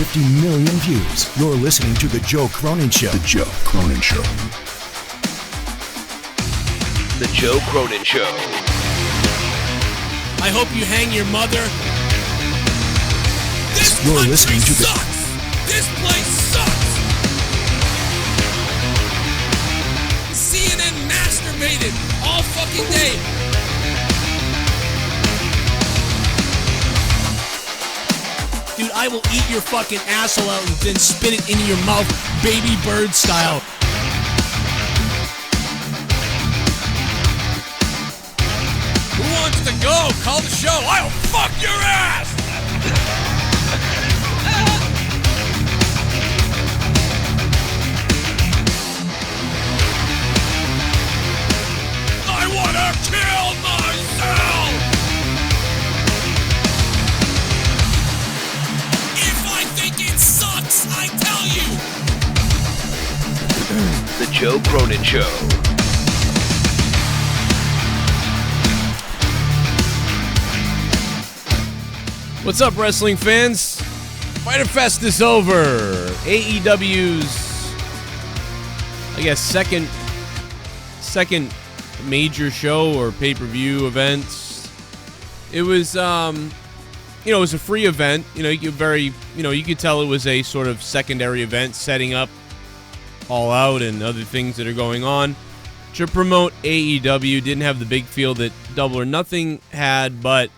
50 million views. You're listening to The Joe Cronin Show. The Joe Cronin Show. The Joe Cronin Show. I hope you hang your mother. This You're country listening to sucks. This place sucks. CNN masturbated all fucking day. Dude, I will eat your fucking asshole out and then spit it into your mouth, baby bird style. Who wants to go? Call the show. I'll fuck your ass! I wanna kill myself! If I think it sucks, I tell you! The Joe Cronin Show. What's up, wrestling fans? Fyter Fest is over. AEW's, I guess, second major show or pay-per-view events. It was, it was a free event. You could tell it was a sort of secondary event setting up All Out and other things that are going on to promote AEW. Didn't have the big feel that Double or Nothing had, but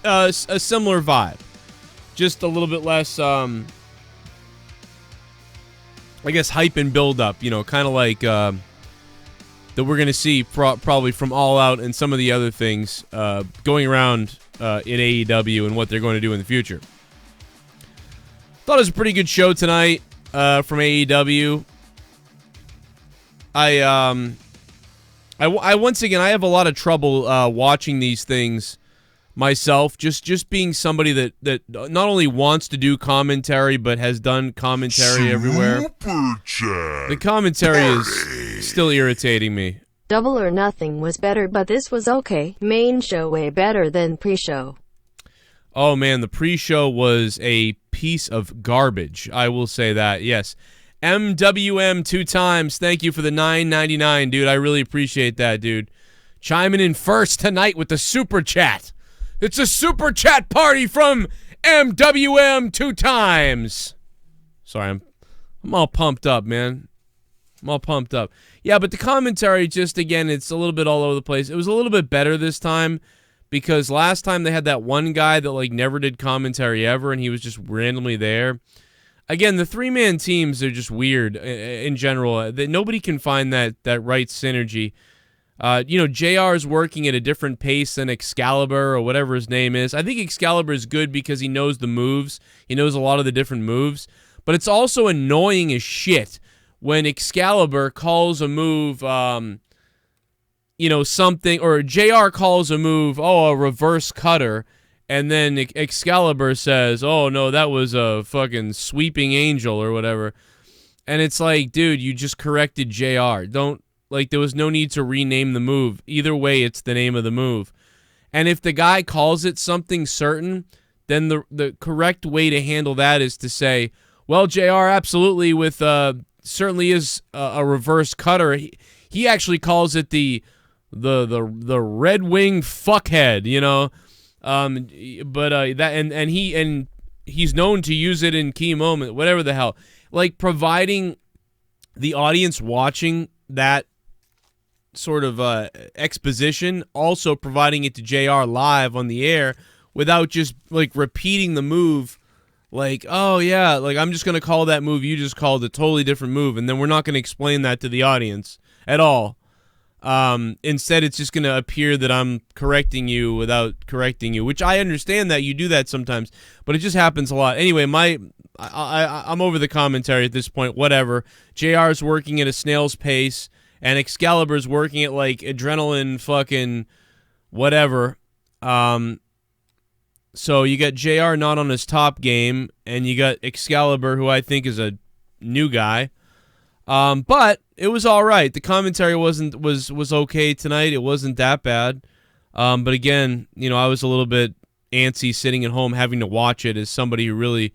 a similar vibe. Just a little bit less, I guess, hype and build-up. Kind of like that we're going to see probably from All Out and some of the other things going around in AEW and what they're going to do in the future. Thought it was a pretty good show tonight from AEW. I once again, I have a lot of trouble watching these things myself, just being somebody that not only wants to do commentary but has done commentary everywhere. The commentary is still irritating me. Double or Nothing was better, but this was okay. Main show way better than pre-show. Oh man, the pre-show was a piece of garbage. I will say that. Yes. MWM 2 times. Thank you for the $9.99, dude. I really appreciate that, dude. Chiming in first tonight with the super chat. It's a super chat party from MWM 2 times. Sorry, I'm all pumped up, man. I'm all pumped up. Yeah, but the commentary, just again, it's a little bit all over the place. It was a little bit better this time because last time they had that one guy that like never did commentary ever, and he was just randomly there. Again, the 3-man teams are just weird in general. Nobody can find that right synergy. JR is working at a different pace than Excalibur or whatever his name is. I think Excalibur is good because he knows the moves. He knows a lot of the different moves. But it's also annoying as shit when Excalibur calls a move, something, or JR calls a move, a reverse cutter, and then Excalibur says, oh, no, that was a fucking sweeping angel or whatever. And it's like, dude, you just corrected JR. There was no need to rename the move. Either way, it's the name of the move. And if the guy calls it something certain, then the correct way to handle that is to say, well, JR absolutely with certainly is a reverse cutter. He actually calls it the Red Wing fuckhead, But he's known to use it in key moment, whatever the hell. Like providing the audience watching that sort of exposition, also providing it to JR live on the air without just like repeating the move like, oh yeah, like I'm just going to call that move you just called a totally different move, and then we're not going to explain that to the audience at all. Instead, it's just going to appear that I'm correcting you without correcting you, which I understand that you do that sometimes, but it just happens a lot. Anyway, I'm over the commentary at this point, whatever. JR's working at a snail's pace, and Excalibur's working at like adrenaline fucking whatever. So you got JR not on his top game, and you got Excalibur, who I think is a new guy. But it was all right. The commentary was okay tonight. It wasn't that bad. But again, I was a little bit antsy sitting at home having to watch it as somebody who really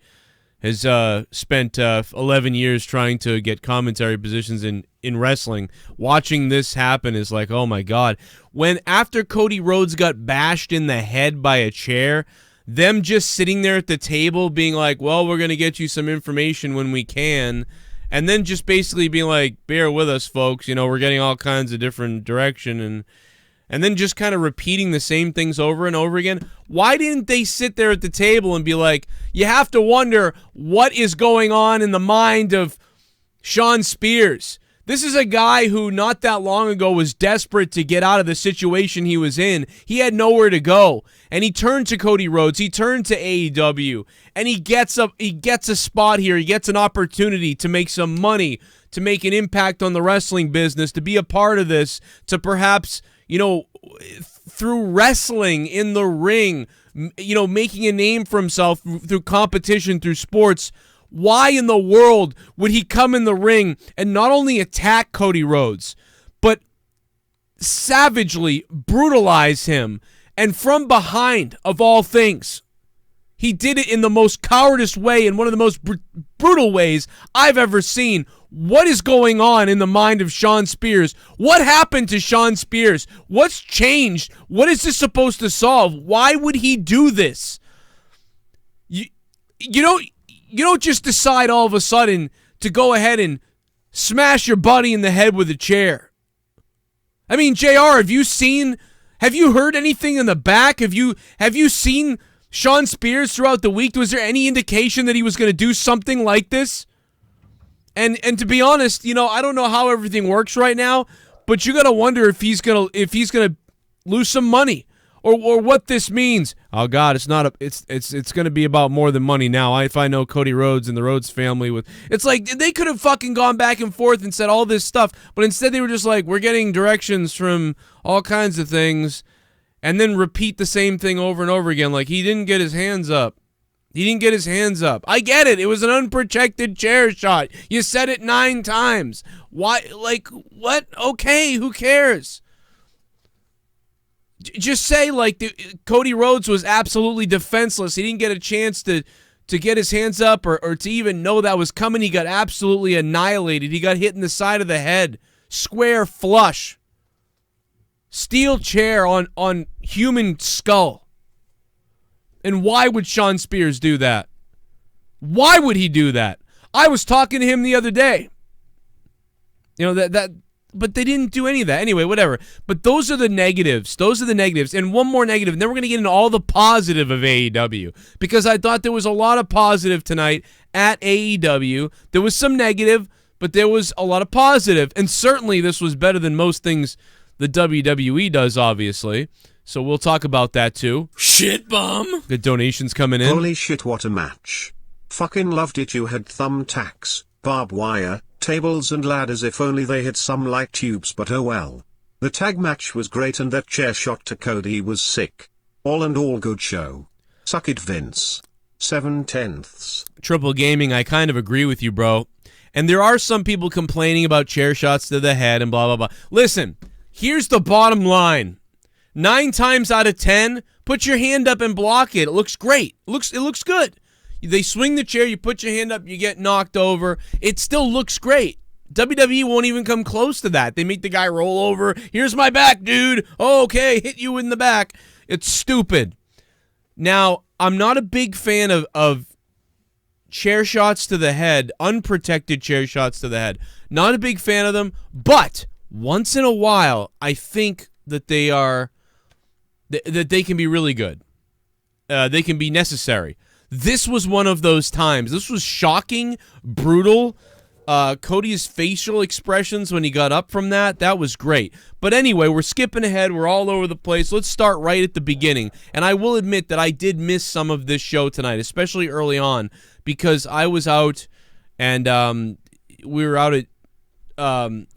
has spent 11 years trying to get commentary positions in wrestling. Watching this happen is like, oh my God. When after Cody Rhodes got bashed in the head by a chair, them just sitting there at the table being like, well, we're going to get you some information when we can, and then just basically being like, bear with us, folks. We're getting all kinds of different direction, and then just kind of repeating the same things over and over again. Why didn't they sit there at the table and be like, you have to wonder what is going on in the mind of Shawn Spears? This is a guy who not that long ago was desperate to get out of the situation he was in. He had nowhere to go, and he turned to Cody Rhodes. He turned to AEW, and he gets a spot here. He gets an opportunity to make some money, to make an impact on the wrestling business, to be a part of this, to perhaps, through wrestling in the ring, making a name for himself through competition, through sports. Why in the world would he come in the ring and not only attack Cody Rhodes, but savagely brutalize him, and from behind, of all things? He did it in the most cowardice way, in one of the most brutal ways I've ever seen. What is going on in the mind of Shawn Spears? What happened to Shawn Spears? What's changed? What is this supposed to solve? Why would he do this? You don't just decide all of a sudden to go ahead and smash your buddy in the head with a chair. I mean, JR, have you heard anything in the back? Have you seen Shawn Spears throughout the week? Was there any indication that he was going to do something like this? And to be honest, I don't know how everything works right now, but you got to wonder if he's gonna lose some money, or what this means. Oh God, it's going to be about more than money now. If I know Cody Rhodes and the Rhodes family, it's like they could have fucking gone back and forth and said all this stuff, but instead they were just like, we're getting directions from all kinds of things, and then repeat the same thing over and over again. Like, he didn't get his hands up. I get it. It was an unprotected chair shot. You said it 9 times. Why? Like, what? Okay, who cares? Just say, like, Cody Rhodes was absolutely defenseless. He didn't get a chance to get his hands up or to even know that was coming. He got absolutely annihilated. He got hit in the side of the head. Square flush. Steel chair on human skull. And why would Shawn Spears do that? Why would he do that? I was talking to him the other day. But they didn't do any of that. Anyway, whatever. But those are the negatives. And one more negative, and then we're going to get into all the positive of AEW, because I thought there was a lot of positive tonight at AEW. There was some negative, but there was a lot of positive. And certainly this was better than most things the WWE does, obviously. So we'll talk about that too. Shit bomb. The donations coming in. Holy shit, what a match. Fucking loved it. You had thumbtacks, barbed wire, tables and ladders. If only they had some light tubes, but oh well. The tag match was great, and that chair shot to Cody was sick. All in all, good show. Suck it, Vince. 7/10. Triple Gaming, I kind of agree with you, bro. And there are some people complaining about chair shots to the head and blah, blah, blah. Listen, here's the bottom line. 9 times out of 10, put your hand up and block it. It looks great. It looks good. They swing the chair, you put your hand up, you get knocked over. It still looks great. WWE won't even come close to that. They make the guy roll over. Here's my back, dude. Oh, okay, hit you in the back. It's stupid. Now, I'm not a big fan of chair shots to the head, unprotected chair shots to the head. Not a big fan of them, but once in a while, I think that they can be really good. They can be necessary. This was one of those times. This was shocking, brutal. Cody's facial expressions when he got up from that was great. But anyway, we're skipping ahead. We're all over the place. Let's start right at the beginning. And I will admit that I did miss some of this show tonight, especially early on, because I was out and we were out at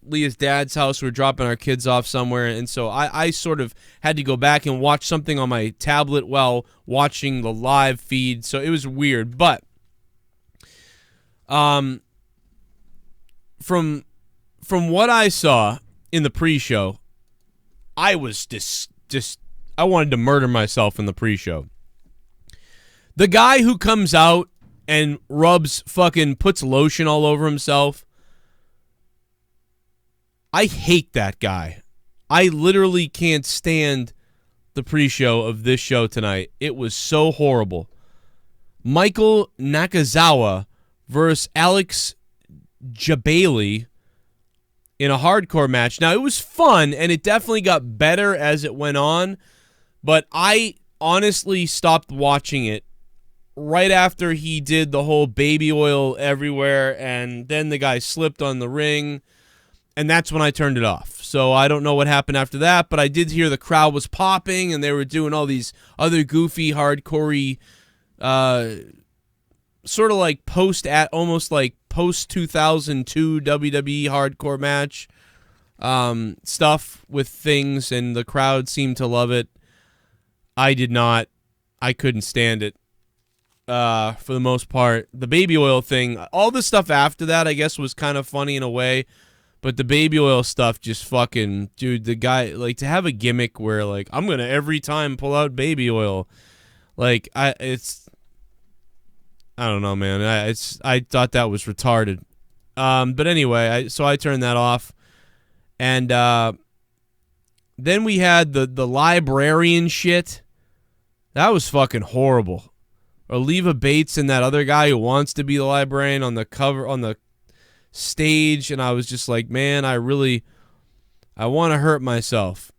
Leah's dad's house. We were dropping our kids off somewhere, and so I sort of had to go back and watch something on my tablet while watching the live feed, so it was weird. But from what I saw in the pre-show, I was just I wanted to murder myself in the pre-show. The guy who comes out and puts lotion all over himself. I hate that guy. I literally can't stand the pre-show of this show tonight. It was so horrible. Michael Nakazawa versus Alex Jabali in a hardcore match. Now, it was fun, and it definitely got better as it went on, but I honestly stopped watching it right after he did the whole baby oil everywhere, and then the guy slipped on the ring, and that's when I turned it off. So I don't know what happened after that, but I did hear the crowd was popping, and they were doing all these other goofy, hardcore-y, sort of like almost like post-2002 WWE hardcore match stuff with things, and the crowd seemed to love it. I did not. I couldn't stand it for the most part. The baby oil thing, all the stuff after that, I guess, was kind of funny in a way. But the baby oil stuff just fucking, dude, the guy, like, to have a gimmick where, like, I'm going to every time pull out baby oil. Like, I don't know, man. I thought that was retarded. But anyway, so I turned that off. And then we had the librarian shit. That was fucking horrible. Oliva Bates and that other guy who wants to be the librarian on the cover, on the stage, and I was just like, man, I want to hurt myself.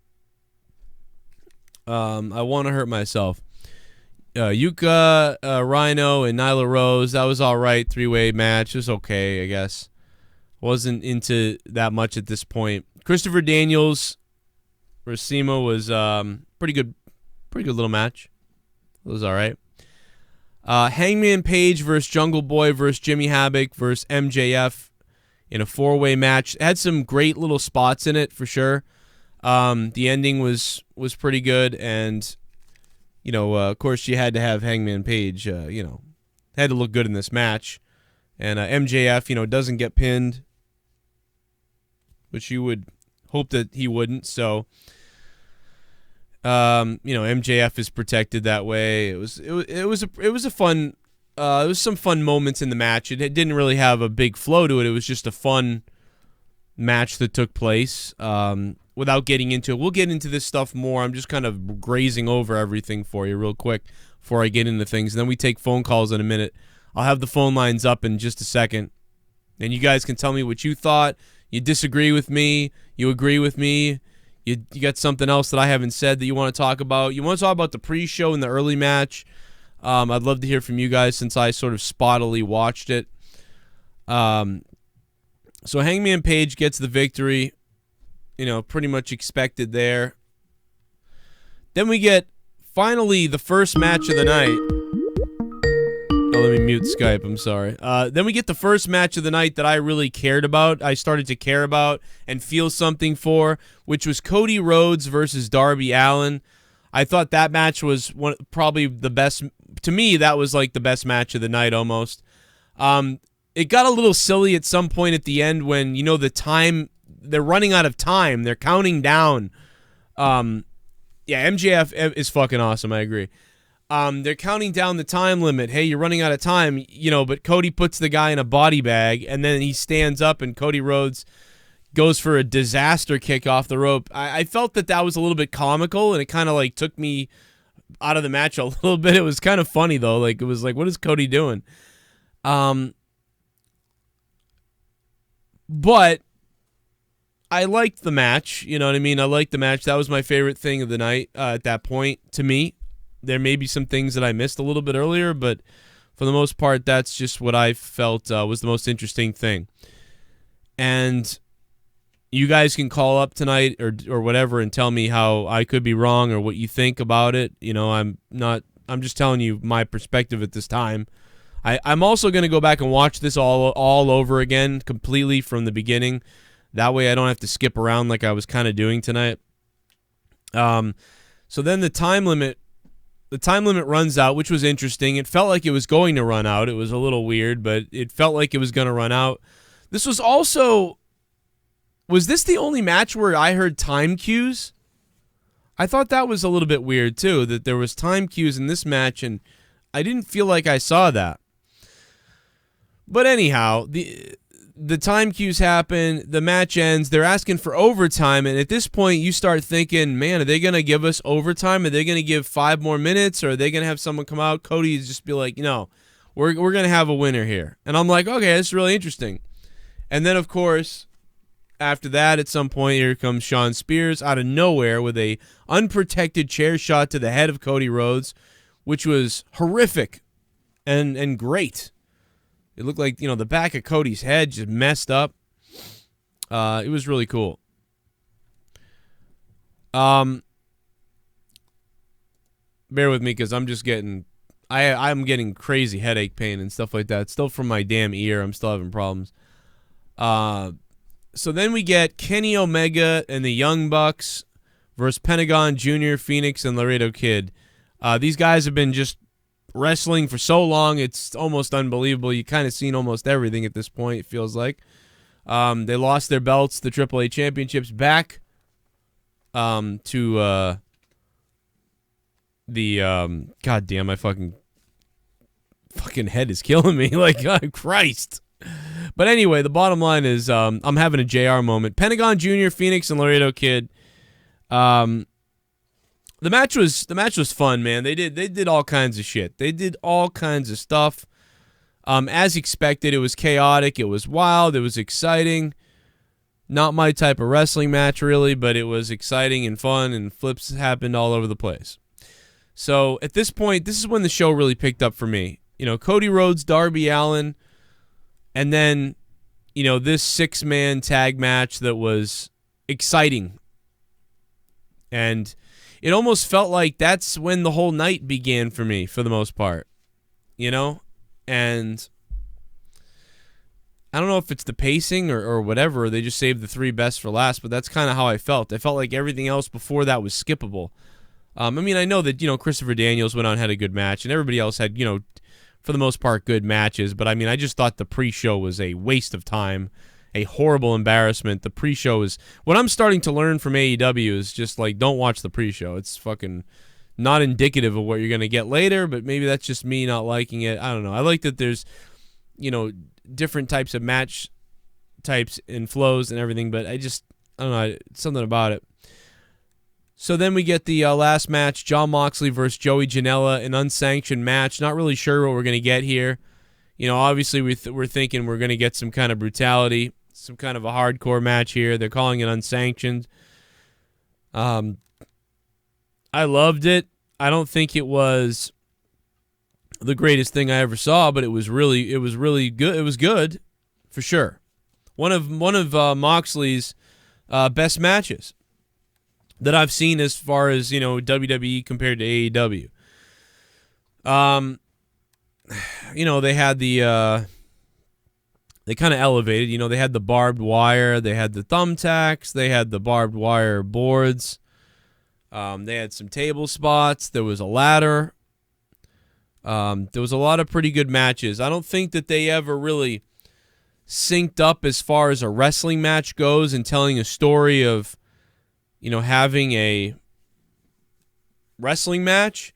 Yuka, Rhino, and Nyla Rose, that was all right. 3-way match. It was okay, I guess. Wasn't into that much at this point. Christopher Daniels, Rosima was pretty good little match. It was all right. Hangman Page versus Jungle Boy versus Jimmy Havoc versus MJF in a 4-way match. It had some great little spots in it, for sure. The ending was pretty good, and of course, you had to have Hangman Page, had to look good in this match. And MJF, doesn't get pinned, which you would hope that he wouldn't. So, MJF is protected that way. It was a fun. It was some fun moments in the match. It didn't really have a big flow to it. It was just a fun match that took place. Without getting into it, we'll get into this stuff more. I'm just kind of grazing over everything for you real quick before I get into things. And then we take phone calls in a minute. I'll have the phone lines up in just a second. And you guys can tell me what you thought. You disagree with me. You agree with me. You got something else that I haven't said that you want to talk about. You want to talk about the pre-show and the early match. I'd love to hear from you guys since I sort of spottily watched it. So Hangman Page gets the victory. Pretty much expected there. Then we get, finally, the first match of the night. Oh, let me mute Skype. I'm sorry. Then we get the first match of the night that I really cared about. I started to care about and feel something for, which was Cody Rhodes versus Darby Allin. I thought that match was probably the best. To me, that was like the best match of the night almost. It got a little silly at some point at the end when, the time, they're running out of time. They're counting down. MJF is fucking awesome. I agree. They're counting down the time limit. Hey, you're running out of time, but Cody puts the guy in a body bag, and then he stands up, and Cody Rhodes goes for a disaster kick off the rope. I felt that was a little bit comical, and it kind of like took me out of the match a little bit. It was kind of funny, though. Like, it was like, what is Cody doing? But I liked the match. You know what I mean? I liked the match. That was my favorite thing of the night at that point to me. There may be some things that I missed a little bit earlier, but for the most part, that's just what I felt was the most interesting thing. And you guys can call up tonight or whatever and tell me how I could be wrong or what you think about it. I'm just telling you my perspective at this time. I'm also going to go back and watch this all over again completely from the beginning. That way I don't have to skip around like I was kind of doing tonight. So then the time limit runs out, which was interesting. It felt like it was going to run out. It was a little weird, but it felt like it was going to run out. This was also... Was this the only match where I heard time cues? I thought that was a little bit weird, too, that there was time cues in this match, and I didn't feel like I saw that. But anyhow, the time cues happen, the match ends, they're asking for overtime, and at this point you start thinking, man, are they going to give us overtime? Are they going to give 5 more minutes, or are they going to have someone come out? Cody just be like, no, we're going to have a winner here. And I'm like, okay, this is really interesting. And then, of course, after that, at some point, here comes Shawn Spears out of nowhere with a unprotected chair shot to the head of Cody Rhodes, which was horrific and great. It looked like, the back of Cody's head just messed up. It was really cool. Bear with me because I'm just getting, I'm getting crazy headache pain and stuff like that. Still from my damn ear. I'm still having problems. So then we get Kenny Omega and the Young Bucks versus Pentagon Jr., Phoenix, and Laredo Kid. These guys have been just wrestling for so long, it's almost unbelievable. You kind of seen almost everything at this point, it feels like. They lost their belts, the AAA championships, back to the God damn, my fucking head is killing me. Like, God, Christ. But anyway, the bottom line is I'm having a JR moment. Pentagon Jr., Phoenix, and Laredo Kid. The match was fun, man. They did all kinds of shit. They did all kinds of stuff. As expected, it was chaotic. It was wild. It was exciting. Not my type of wrestling match, really, but it was exciting and fun, and flips happened all over the place. So at this point, this is when the show really picked up for me. Cody Rhodes, Darby Allin, and then, this 6-man tag match that was exciting. And it almost felt like that's when the whole night began for me, for the most part. And I don't know if it's the pacing or whatever. They just saved the 3 best for last, but that's kind of how I felt. I felt like everything else before that was skippable. I know that, Christopher Daniels went on and had a good match, and everybody else had, for the most part, good matches. But, I just thought the pre-show was a waste of time. A horrible embarrassment. The pre-show is... What I'm starting to learn from AEW is just, don't watch the pre-show. It's fucking not indicative of what you're going to get later, but maybe that's just me not liking it. I don't know. I like that there's, different types of match types and flows and everything, but I don't know, something about it. So then we get the last match, Jon Moxley versus Joey Janela, an unsanctioned match. Not really sure what we're going to get here. Obviously we're thinking we're going to get some kind of brutality, some kind of a hardcore match here. They're calling it unsanctioned. I loved it. I don't think it was the greatest thing I ever saw, but it was really good. It was good, for sure. One of Moxley's best matches that I've seen as far as, WWE compared to AEW. They had they kind of elevated, they had the barbed wire, they had the thumbtacks, they had the barbed wire boards, they had some table spots, there was a ladder, there was a lot of pretty good matches. I don't think that they ever really synced up as far as a wrestling match goes and telling a story of, having a wrestling match.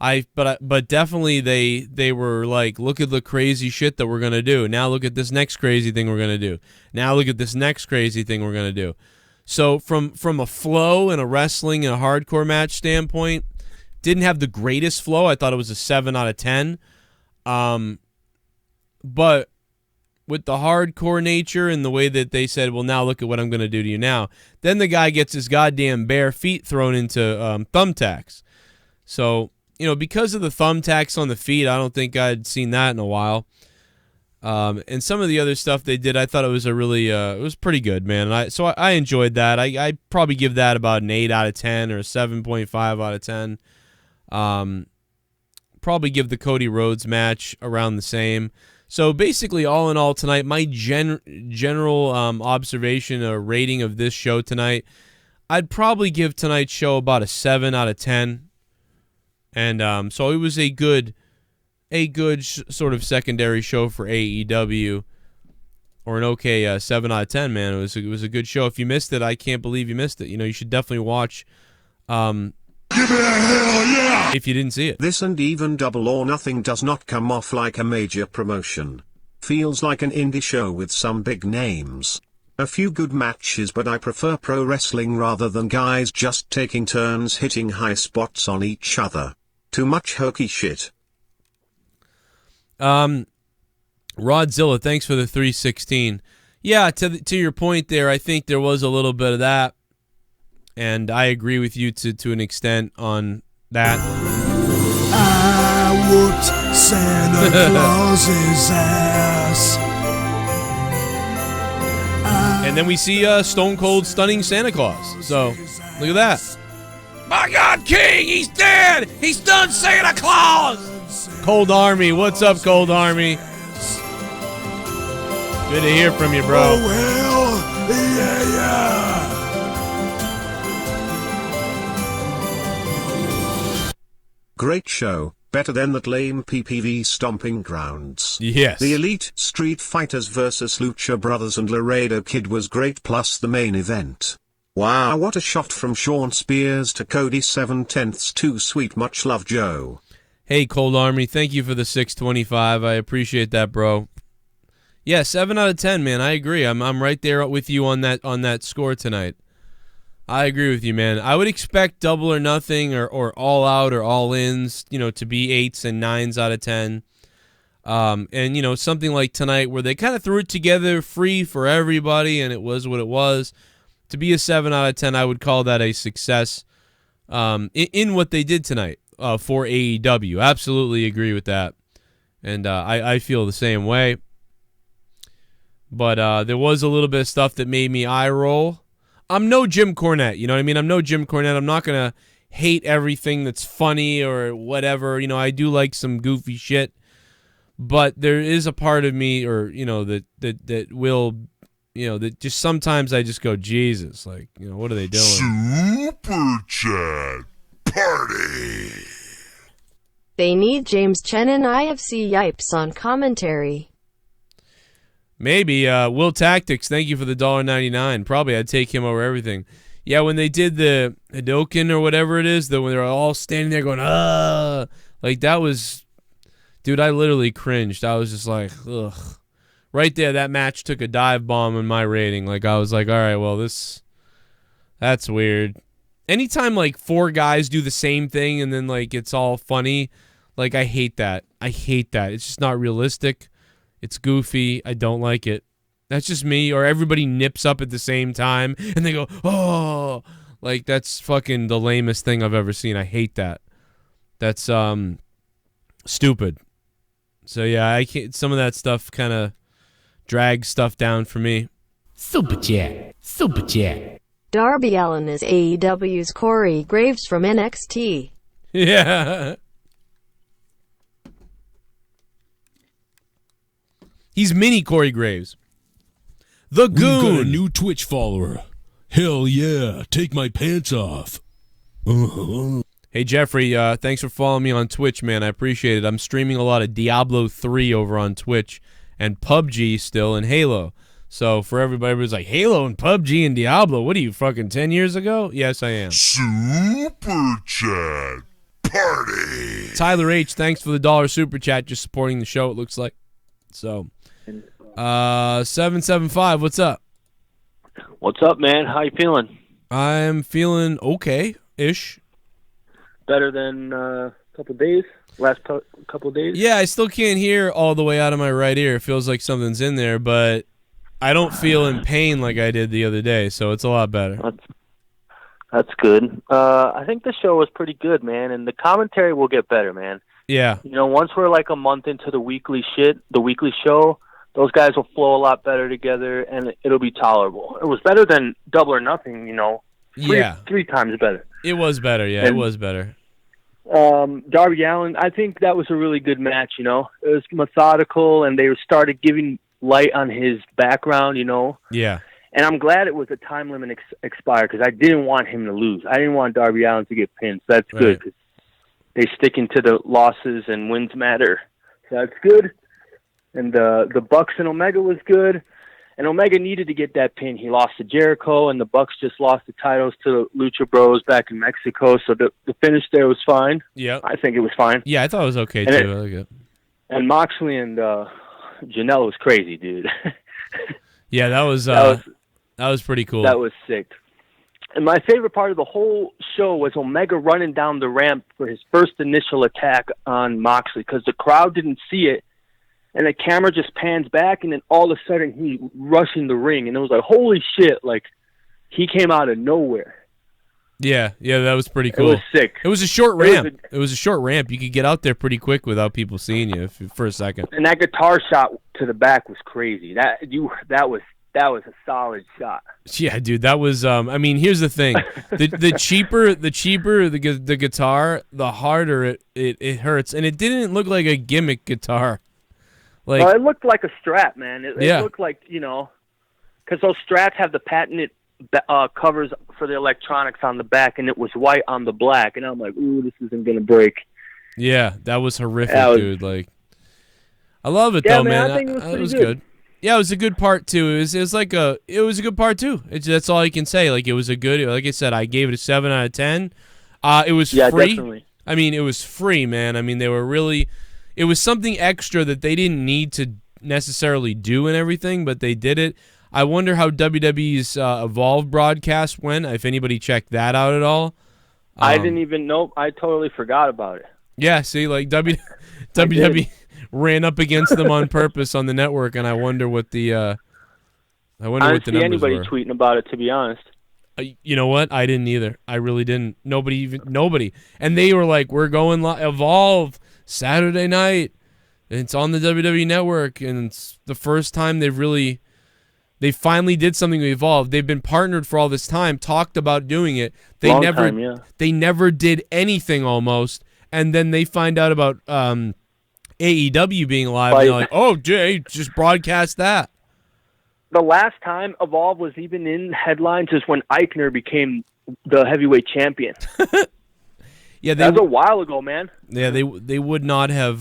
But definitely they were like, look at the crazy shit that we're going to do. Now look at this next crazy thing we're going to do. Now look at this next crazy thing we're going to do. So from a flow and a wrestling and a hardcore match standpoint, didn't have the greatest flow. I thought it was a 7 out of 10. But with the hardcore nature and the way that they said, well, now look at what I'm going to do to you now. Then the guy gets his goddamn bare feet thrown into thumbtacks. So... because of the thumbtacks on the feet, I don't think I'd seen that in a while. And some of the other stuff they did, I thought it was it was pretty good, man. And I enjoyed that. I'd probably give that about an 8 out of 10 or a 7.5 out of 10. Probably give the Cody Rhodes match around the same. So basically, all in all, tonight, my general observation or rating of this show tonight, I'd probably give tonight's show about a 7 out of 10. And so it was a good sort of secondary show for AEW, or an okay 7 out of 10, man. It was a good show. If you missed it, I can't believe you missed it. You should definitely watch. Give it a hell yeah! If you didn't see it. This and even Double or Nothing does not come off like a major promotion. feels like an indie show with some big names. A few good matches, but I prefer pro wrestling rather than guys just taking turns hitting high spots on each other. Too much hokey shit. Rodzilla, thanks for the 316. Yeah, to your point there, I think there was a little bit of that, and I agree with you to an extent on that. I whooped Santa Claus's ass. And then we see Stone Cold stunning Santa Claus. So, look at that. My God, King, he's dead! He stunned Santa Claus! Cold Army, what's up, Cold Army? Good to hear from you, bro. Oh, well, yeah. Great show, better than that lame PPV stomping grounds. Yes. The Elite Street Fighters vs. Lucha Brothers and Laredo Kid was great, plus the main event. Wow, what a shot from Sean Spears to Cody 7/10. Too sweet, much love, Joe. Hey, Cold Army, thank you for the 625. I appreciate that, bro. Yeah, 7 out of 10, man. I agree. I'm right there with you on that score tonight. I agree with you, man. I would expect Double or Nothing or All Out or All Ins, to be 8s and 9s out of 10. And something like tonight where they kind of threw it together free for everybody, and it was what it was. To be a 7 out of 10, I would call that a success in what they did tonight for AEW. Absolutely agree with that. And I feel the same way. But there was a little bit of stuff that made me eye roll. I'm no Jim Cornette, you know what I mean? I'm no Jim Cornette. I'm not going to hate everything that's funny or whatever. I do like some goofy shit. But there is a part of me that will, that just sometimes I just go, Jesus, what are they doing? Super Chat Party. They need James Chen and IFC Yipes on commentary. Maybe. Will Tactics, thank you for the $1.99. Probably I'd take him over everything. Yeah, when they did the Hadoken or whatever it is, when they're all standing there going, that was, dude, I literally cringed. I was just like, ugh. Right there, that match took a dive bomb in my rating. I was like, all right, well, that's weird. Anytime, 4 guys do the same thing and then, it's all funny, I hate that. I hate that. It's just not realistic. It's goofy. I don't like it. That's just me. Or everybody nips up at the same time and they go, oh, that's fucking the lamest thing I've ever seen. I hate that. That's stupid. So yeah, I can't. Some of that stuff kind of drags stuff down for me. Super chat. Super chat. Darby Allin is AEW's Corey Graves from NXT. Yeah. He's mini Corey Graves. The Goon. We've got a new Twitch follower. Hell yeah, take my pants off. Hey, Jeffrey, thanks for following me on Twitch, man. I appreciate it. I'm streaming a lot of Diablo 3 over on Twitch and PUBG still and Halo. So for everybody who's like, Halo and PUBG and Diablo, what are you, fucking 10 years ago? Yes, I am. Super Chat Party. Tyler H., thanks for the $1 Super Chat, just supporting the show, it looks like. So, 775, what's up? What's up, man? How you feeling? I'm feeling okay-ish. Better than a couple days? Last couple days? Yeah, I still can't hear all the way out of my right ear. It feels like something's in there, but I don't feel in pain like I did the other day, so it's a lot better. That's good. I think the show was pretty good, man, and the commentary will get better, man. Yeah. Once we're a month into the weekly show, those guys will flow a lot better together, and it'll be tolerable. It was better than Double or Nothing, three times better. It was better, yeah, it was better. Darby Allin, I think that was a really good match, It was methodical, and they started giving light on his background, Yeah. And I'm glad it was a time limit expire, because I didn't want him to lose. I didn't want Darby Allin to get pinned, so that's good, because they sticking to the losses and wins matter. So that's good. And the Bucks and Omega was good. And Omega needed to get that pin. He lost to Jericho, and the Bucks just lost the titles to Lucha Bros back in Mexico. So the finish there was fine. Yeah. I think it was fine. Yeah, I thought it was okay, too. I like it. And Moxley and Janelle was crazy, dude. Yeah, that was pretty cool. That was sick. And my favorite part of the whole show was Omega running down the ramp for his first initial attack on Moxley, because the crowd didn't see it, and the camera just pans back, and then all of a sudden he rushing the ring, and it was like, holy shit, like, he came out of nowhere. Yeah, that was pretty cool. It was sick. It was a short ramp. It was a short ramp. You could get out there pretty quick without people seeing you for a second. And that guitar shot to the back was crazy. That was a solid shot. Yeah, dude, that was. I mean, here's the thing: the cheaper the guitar, the harder it hurts, and it didn't look like a gimmick guitar. Like, well, it looked like a Strat, man. It looked like, because those Strats have the patented covers for the electronics on the back, and it was white on the black, and I'm like, ooh, this isn't gonna break. Yeah, that was horrific, dude. Like, I love it though, man. I think it was good. Yeah, it was a good part too. It was a good part too. That's all I can say. Like, it was a good. Like I said, I gave it a 7 out of 10. It was free. Definitely. I mean, it was free, man. I mean, they were really. It was something extra that they didn't need to necessarily do and everything, but they did it. I wonder how WWE's Evolve broadcast went, if anybody checked that out at all. I didn't even know. I totally forgot about it. Yeah, see, like WWE ran up against them on purpose on the network, and I wonder what the I didn't see anybody tweeting about it, to be honest. You know what? I didn't either. I really didn't. Nobody. And they were like, we're going Evolve Saturday night. It's on the WWE network, and it's the first time they finally did something with Evolve. They've been partnered for all this time, talked about doing it. They never did anything almost, and then they find out about AEW being live, and they're like, oh, Jay, just broadcast that. The last time Evolve was even in headlines is when Eichner became the heavyweight champion. Yeah, that was a while ago, man. Yeah, they would not have.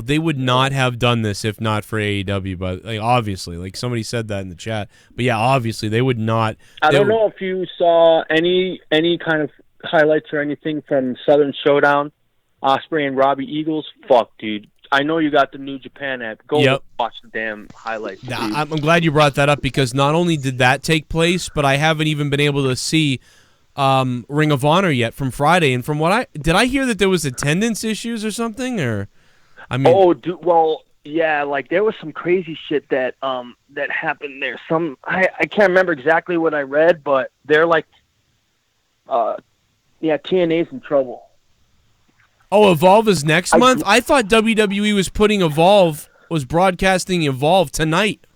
They would not have done this if not for AEW. But obviously, like somebody said that in the chat. But yeah, obviously they would not. I don't know if you saw any kind of highlights or anything from Southern Showdown, Ospreay and Robbie Eagles. Fuck, dude. I know you got the New Japan app. Go watch the damn highlights. I'm glad you brought that up, because not only did that take place, but I haven't even been able to see Ring of Honor yet from Friday. And from what did I hear that there was attendance issues or something? Or I mean, like there was some crazy shit that happened there. I can't remember exactly what I read, but they're like, TNA's in trouble. Oh, Evolve is next month? I thought WWE was broadcasting Evolve tonight.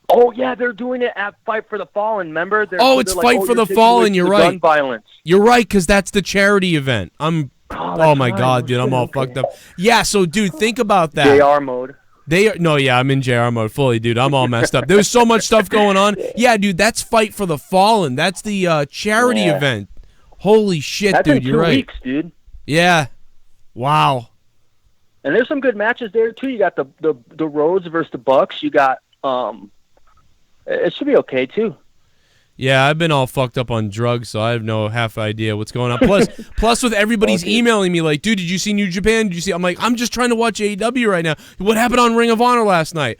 Oh, yeah, they're doing it at Fight for the Fallen, remember? It's Fight for the Fallen, you're right. Gun violence. You're right, because that's the charity event. Oh my God, dude, I'm all fucked up. Yeah, so, dude, think about that. JR mode. I'm in JR mode fully, dude. I'm all messed up. There's so much stuff going on. Yeah, dude, that's Fight for the Fallen. That's the charity event. Holy shit, that's dude, you're right. 2 weeks, dude. Yeah. Wow. And there's some good matches there too. You got the Rhodes versus the Bucks. You got it should be okay too. Yeah, I've been all fucked up on drugs, so I have no half idea what's going on. Plus with everybody's emailing me like, dude, did you see New Japan? Did you see? I'm like, I'm just trying to watch AEW right now. What happened on Ring of Honor last night?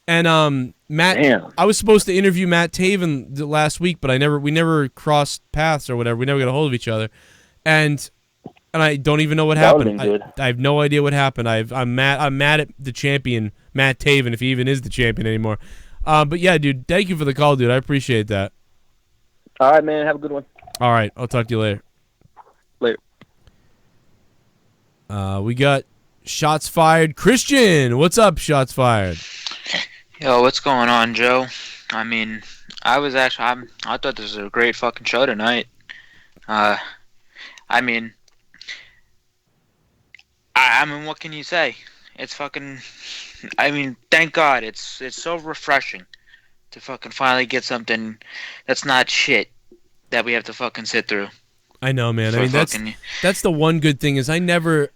And Matt, I was supposed to interview Matt Taven last week, but we never crossed paths or whatever. We never got a hold of each other, and I don't even know what happened. I have no idea what happened. I'm mad at the champion, Matt Taven, if he even is the champion anymore. But yeah, dude, thank you for the call, dude. I appreciate that. All right, man. Have a good one. All right, I'll talk to you later. Later. We got Shots Fired. Christian, what's up, Shots Fired? Yo, what's going on, Joe? I mean, I thought this was a great fucking show tonight. I mean, what can you say? It's fucking. I mean, thank God. It's so refreshing to fucking finally get something that's not shit that we have to fucking sit through. I know, man. I mean, that's the one good thing is I never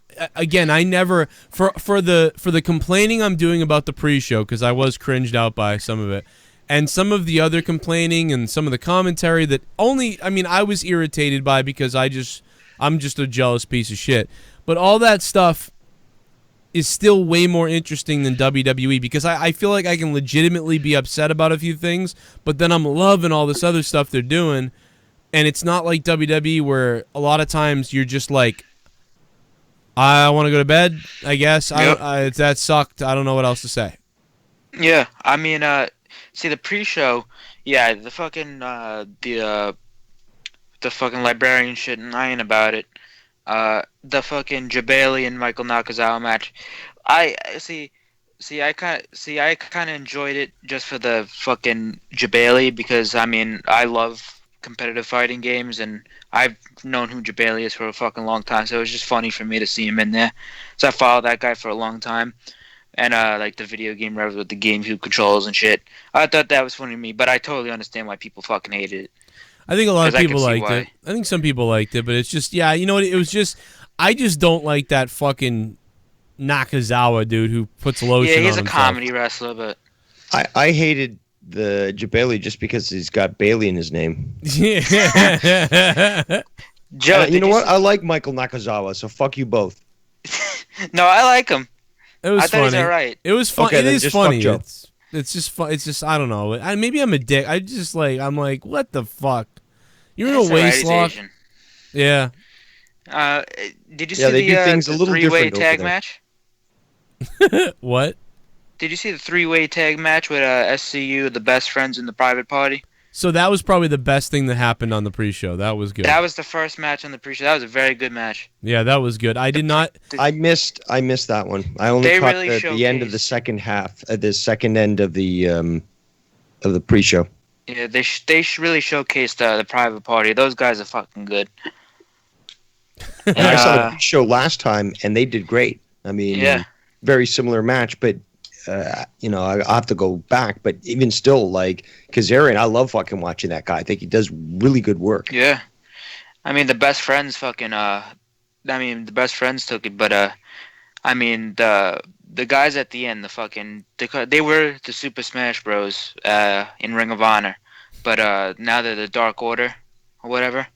for the complaining I'm doing about the pre-show, because I was cringed out by some of it, and some of the other complaining and some of the commentary that I was irritated by, because I'm just a jealous piece of shit. But all that stuff, is still way more interesting than WWE because I feel like I can legitimately be upset about a few things, but then I'm loving all this other stuff they're doing, and it's not like WWE where a lot of times you're just like, I want to go to bed, I guess. Yep. That sucked. I don't know what else to say. Yeah, I mean, see the pre-show, yeah, the fucking librarian shit, and I ain't about it. The fucking Jabali and Michael Nakazawa match, I kind of enjoyed it just for the fucking Jabali because I mean I love competitive fighting games and I've known who Jabali is for a fucking long time, so it was just funny for me to see him in there. So I followed that guy for a long time. And like the video game revs with the GameCube controls and shit. I thought that was funny to me, but I totally understand why people fucking hated it. I think a lot of people liked it. I think some people liked it, but it's just, yeah, you know what? It was just, I just don't like that fucking Nakazawa dude who puts lotion on himself. Yeah, he's a comedy wrestler, but... I hated the Jabali just because he's got Bailey in his name. Yeah. Joe, you know what? I like Michael Nakazawa, so fuck you both. No, I like him. It was I funny. thought he was all right. It was fun. Okay, it then is just funny. fuck Joe. It's just fun. It's just I don't know. Maybe I'm a dick. I'm like, what the fuck? You're in a waist lock. Yeah. Did you see the three-way tag match? What? Did you see the three-way tag match with SCU, the best friends in the private party? So that was probably the best thing that happened on the pre-show. That was good. That was the first match on the pre-show. That was a very good match. Yeah, that was good. I did not. I missed that one. I only caught the end of the second half, the second end of the pre-show. Yeah, they really showcased the private party. Those guys are fucking good. And I saw the pre-show last time, and they did great. I mean, yeah, very similar match, but. I'll have to go back, but even still, like Kazarian, I love fucking watching that guy. I think he does really good work. Yeah, I mean the best friends fucking. The best friends took it, but I mean the guys at the end, they were the Super Smash Bros. In Ring of Honor, but now they're the Dark Order or whatever.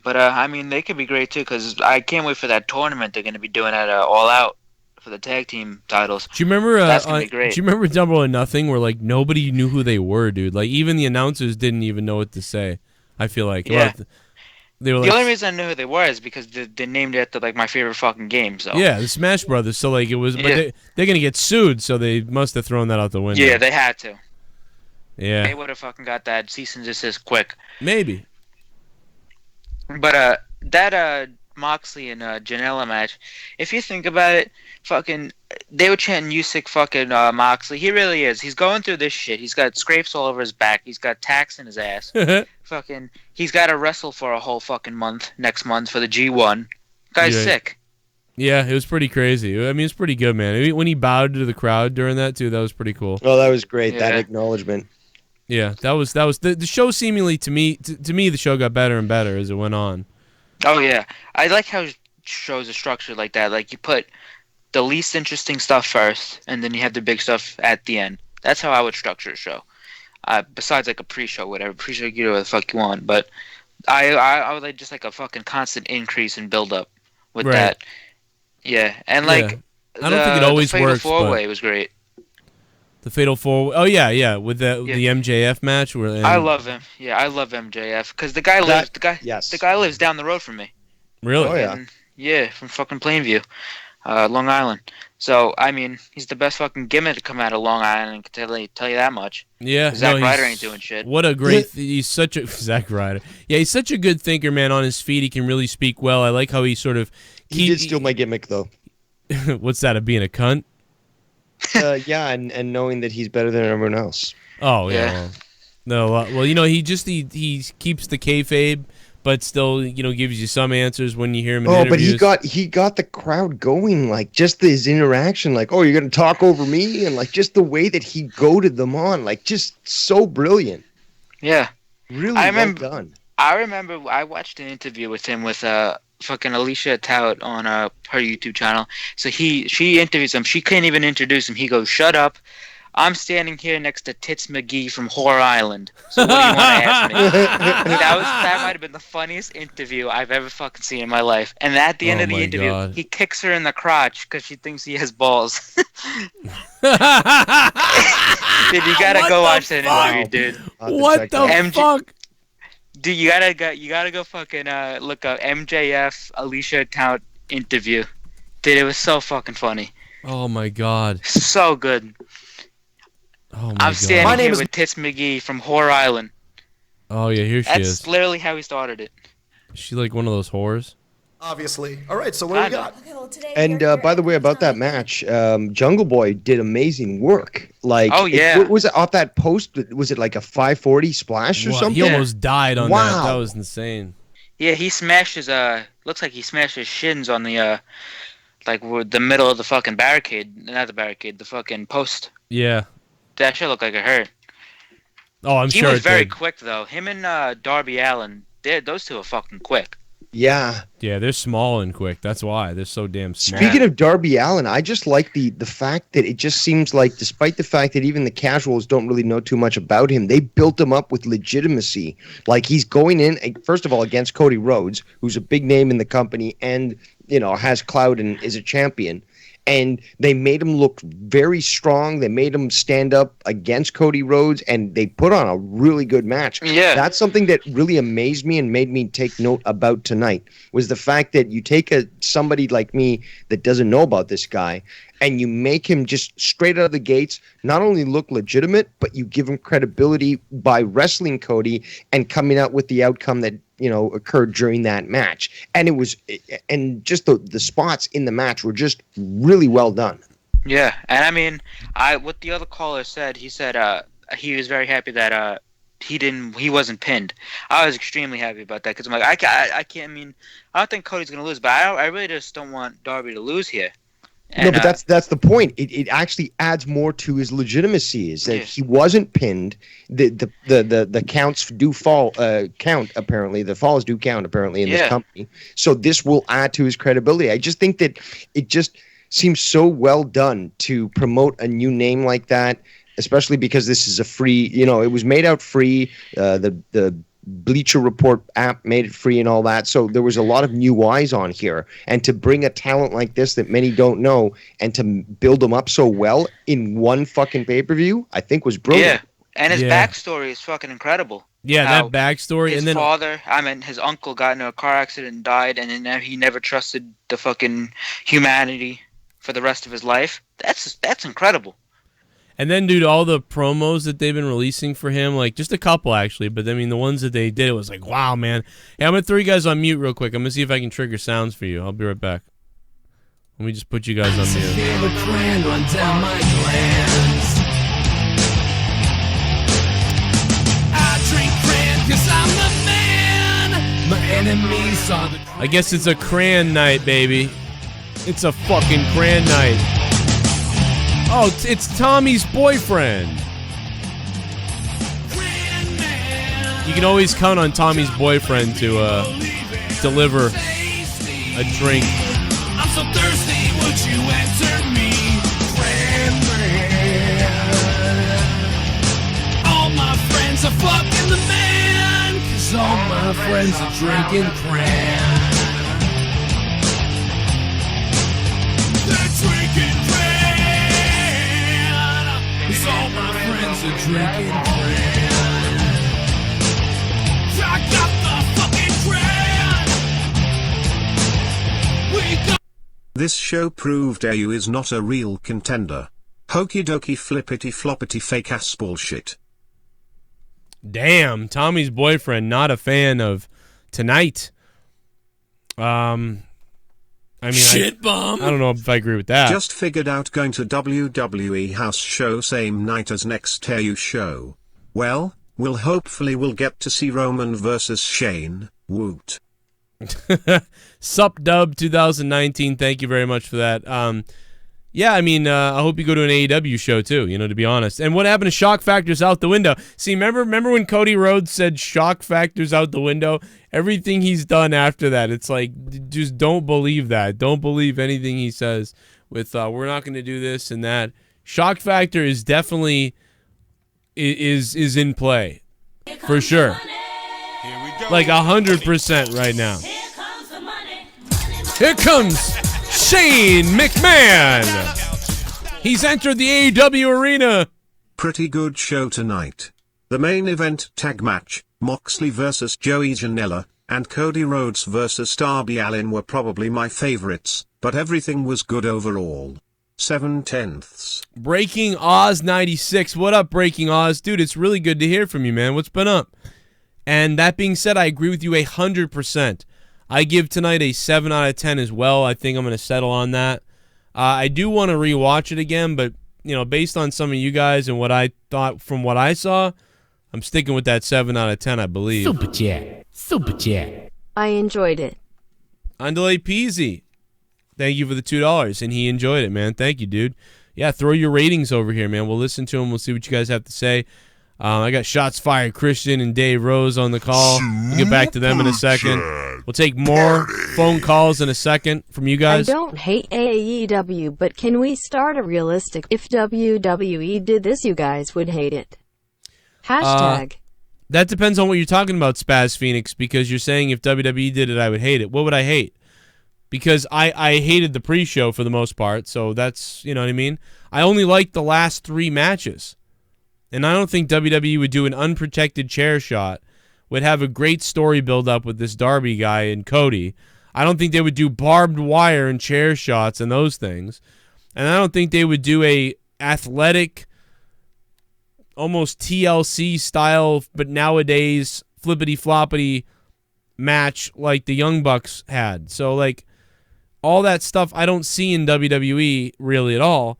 But I mean they could be great too because I can't wait for that tournament they're gonna be doing at All Out. For the tag team titles. Do you remember? That's gonna be great. Do you remember Double or Nothing, where like nobody knew who they were, dude? Like even the announcers didn't even know what to say. I feel like. Yeah. They were the only reason I knew who they were is because they named it after like my favorite fucking game. So. Yeah, the Smash Brothers. So like it was, but they're gonna get sued, so they must have thrown that out the window. Yeah, they had to. Yeah. They would have fucking got that cease and desist quick. Maybe. But that Moxley and Janela match, if you think about it, fucking, they were chanting Usyk fucking Moxley. He really is. He's going through this shit. He's got scrapes all over his back. He's got tacks in his ass. Fucking, he's got to wrestle for a whole fucking month next month for the G1. Guy's sick. Yeah, it was pretty crazy. I mean, it's pretty good, man. When he bowed to the crowd during that too, that was pretty cool. Oh, that was great. Yeah. That acknowledgement. Yeah, that was the show. Seemingly to me, the show got better and better as it went on. Oh yeah, I like how shows are structured like that. Like you put the least interesting stuff first, and then you have the big stuff at the end. That's how I would structure a show. Besides like a pre-show, whatever. Pre-show, you do whatever the fuck you want. But I would like just like a fucking constant increase in build-up with that. Yeah, and like I don't think it always the Fatal works. Four-Way was great. The Fatal Four. Oh yeah, with the MJF match. I love him. Yeah, I love MJF because the guy lives. The guy lives down the road from me. Really? Oh yeah. Yeah, from fucking Plainview, Long Island. So I mean, he's the best fucking gimmick to come out of Long Island. I can tell you that much. Yeah. Zack Ryder ain't doing shit. What a great. He's such a Zack Ryder. Yeah, he's such a good thinker, man. On his feet, he can really speak well. I like how he sort of. He did steal my gimmick though. What's that? Of being a cunt? Yeah, and knowing that he's better than everyone else. Oh yeah. Well, you know, he keeps the kayfabe, but still, you know, gives you some answers when you hear him in interviews. But he got the crowd going, like just his interaction, like, oh, you're gonna talk over me, and like just the way that he goaded them on, like just so brilliant. Yeah, really well done. I remember I watched an interview with him with fucking Alicia Tout on her YouTube channel. So she interviews him. She can't even introduce him. He goes, "Shut up. I'm standing here next to Tits McGee from Whore Island. So what do you want to ask me? That might have been the funniest interview I've ever fucking seen in my life. And at the end of the interview, he kicks her in the crotch because she thinks he has balls. Dude, you gotta go watch that interview, dude. What the fuck? Dude, you gotta go fucking look up MJF Alicia Tout interview. Dude, it was so fucking funny. Oh my god. So good. Oh my I'm god. standing here with Tits McGee from Whore Island. Oh yeah, here she is. That's literally how he started it. Is she like one of those whores? Obviously. All right, so what do we got? And by the way, about that match, Jungle Boy did amazing work. Like, oh yeah, was it off that post? Was it like a 540 splash or something? He almost died on that. That was insane. Yeah, he smashed his looks like he smashed his shins on the like the middle of the fucking barricade. Not the barricade, the fucking post. Yeah. That shit looked like it hurt. Oh, I'm sure he was very quick though. Him and Darby Allin, those two are fucking quick. Yeah. Yeah, they're small and quick. That's why they're so damn small. Speaking of Darby Allin, I just like the fact that it just seems like, despite the fact that even the casuals don't really know too much about him, they built him up with legitimacy. Like, he's going in, first of all, against Cody Rhodes, who's a big name in the company and, you know, has clout and is a champion. And they made him look very strong. They made him stand up against Cody Rhodes, and they put on a really good match. Yeah. That's something that really amazed me and made me take note about tonight, was the fact that you take somebody like me that doesn't know about this guy, and you make him just straight out of the gates not only look legitimate, but you give him credibility by wrestling Cody and coming out with the outcome that, you know, occurred during that match. And just the spots in the match were just really well done. Yeah, and I mean, what the other caller said, he said he was very happy that he wasn't pinned. I was extremely happy about that because I'm like, I can't. I mean, I don't think Cody's gonna lose, but I really just don't want Darby to lose here. And, no, but that's the point. It actually adds more to his legitimacy. Is that he wasn't pinned. The counts do fall count apparently. The falls do count apparently in this company. So this will add to his credibility. I just think that it just seems so well done to promote a new name like that, especially because this is a free. You know, it was made out free. The Bleacher Report app made it free and all that, so there was a lot of new eyes on here, and to bring a talent like this that many don't know and to build them up so well in one fucking pay-per-view, I think was brilliant. Yeah, and his backstory is fucking incredible. Yeah, that backstory, his and then father, his uncle got in a car accident and died, and then he never trusted the fucking humanity for the rest of his life. That's incredible. And then, dude, all the promos that they've been releasing for him, like just a couple actually, but I mean the ones that they did, it was like, wow, man. Hey, I'm gonna throw you guys on mute real quick. I'm gonna see if I can trigger sounds for you. I'll be right back. Let me just put you guys on mute. I guess it's a crayon night, baby. It's a fucking crayon night. Oh, it's Tommy's boyfriend. You can always count on Tommy's boyfriend to deliver a drink. I'm so thirsty, would you answer me? All my friends are fucking the man, 'cause all my friends are drinking cran. They're drinking cran. All my friends are drinking cran. I got the fucking cran. We got. This show proved AU is not a real contender. Hokey dokey flippity floppity fake ass bullshit. Damn, Tommy's boyfriend not a fan of tonight. I mean, I don't know if I agree with that. Just figured out going to WWE house show same night as next AU show. Well, we'll get to see Roman versus Shane. Woot. Sup Dub 2019. Thank you very much for that. Yeah, I mean, I hope you go to an AEW show too, you know, to be honest. And what happened to Shock Factor's out the window? See, remember when Cody Rhodes said Shock Factor's out the window? Everything he's done after that, it's like, just don't believe that. Don't believe anything he says with, we're not going to do this and that. Shock factor is definitely is in play for sure. Like 100% right now. Here comes Shane McMahon. He's entered the AEW arena. Pretty good show tonight. The main event tag match, Moxley vs. Joey Janela, and Cody Rhodes vs. Darby Allin were probably my favorites, but everything was good overall. 7/10. Breaking Oz 96. What up, Breaking Oz? Dude, it's really good to hear from you, man. What's been up? And that being said, I agree with you 100%. I give tonight a 7 out of 10 as well. I think I'm going to settle on that. I do want to rewatch it again, but based on some of you guys and what I thought from what I saw, I'm sticking with that 7 out of 10, I believe. Super chat. I enjoyed it. Andale Peasy. Thank you for the $2, and he enjoyed it, man. Thank you, dude. Yeah, throw your ratings over here, man. We'll listen to them. We'll see what you guys have to say. I got Shots Fired Christian and Dave Rose on the call. We'll get back to them in a second. We'll take more phone calls in a second from you guys. I don't hate AEW, but can we start a realistic? If WWE did this, you guys would hate it. Hashtag. That depends on what you're talking about, Spaz Phoenix, because you're saying if WWE did it, I would hate it. What would I hate? Because I hated the pre-show for the most part, so that's, you know what I mean? I only liked the last 3 matches. And I don't think WWE would do an unprotected chair shot, would have a great story build up with this Darby guy and Cody. I don't think they would do barbed wire and chair shots and those things. And I don't think they would do a athletic, almost TLC style, but nowadays flippity-floppity match like the Young Bucks had. So, like, all that stuff I don't see in WWE really at all.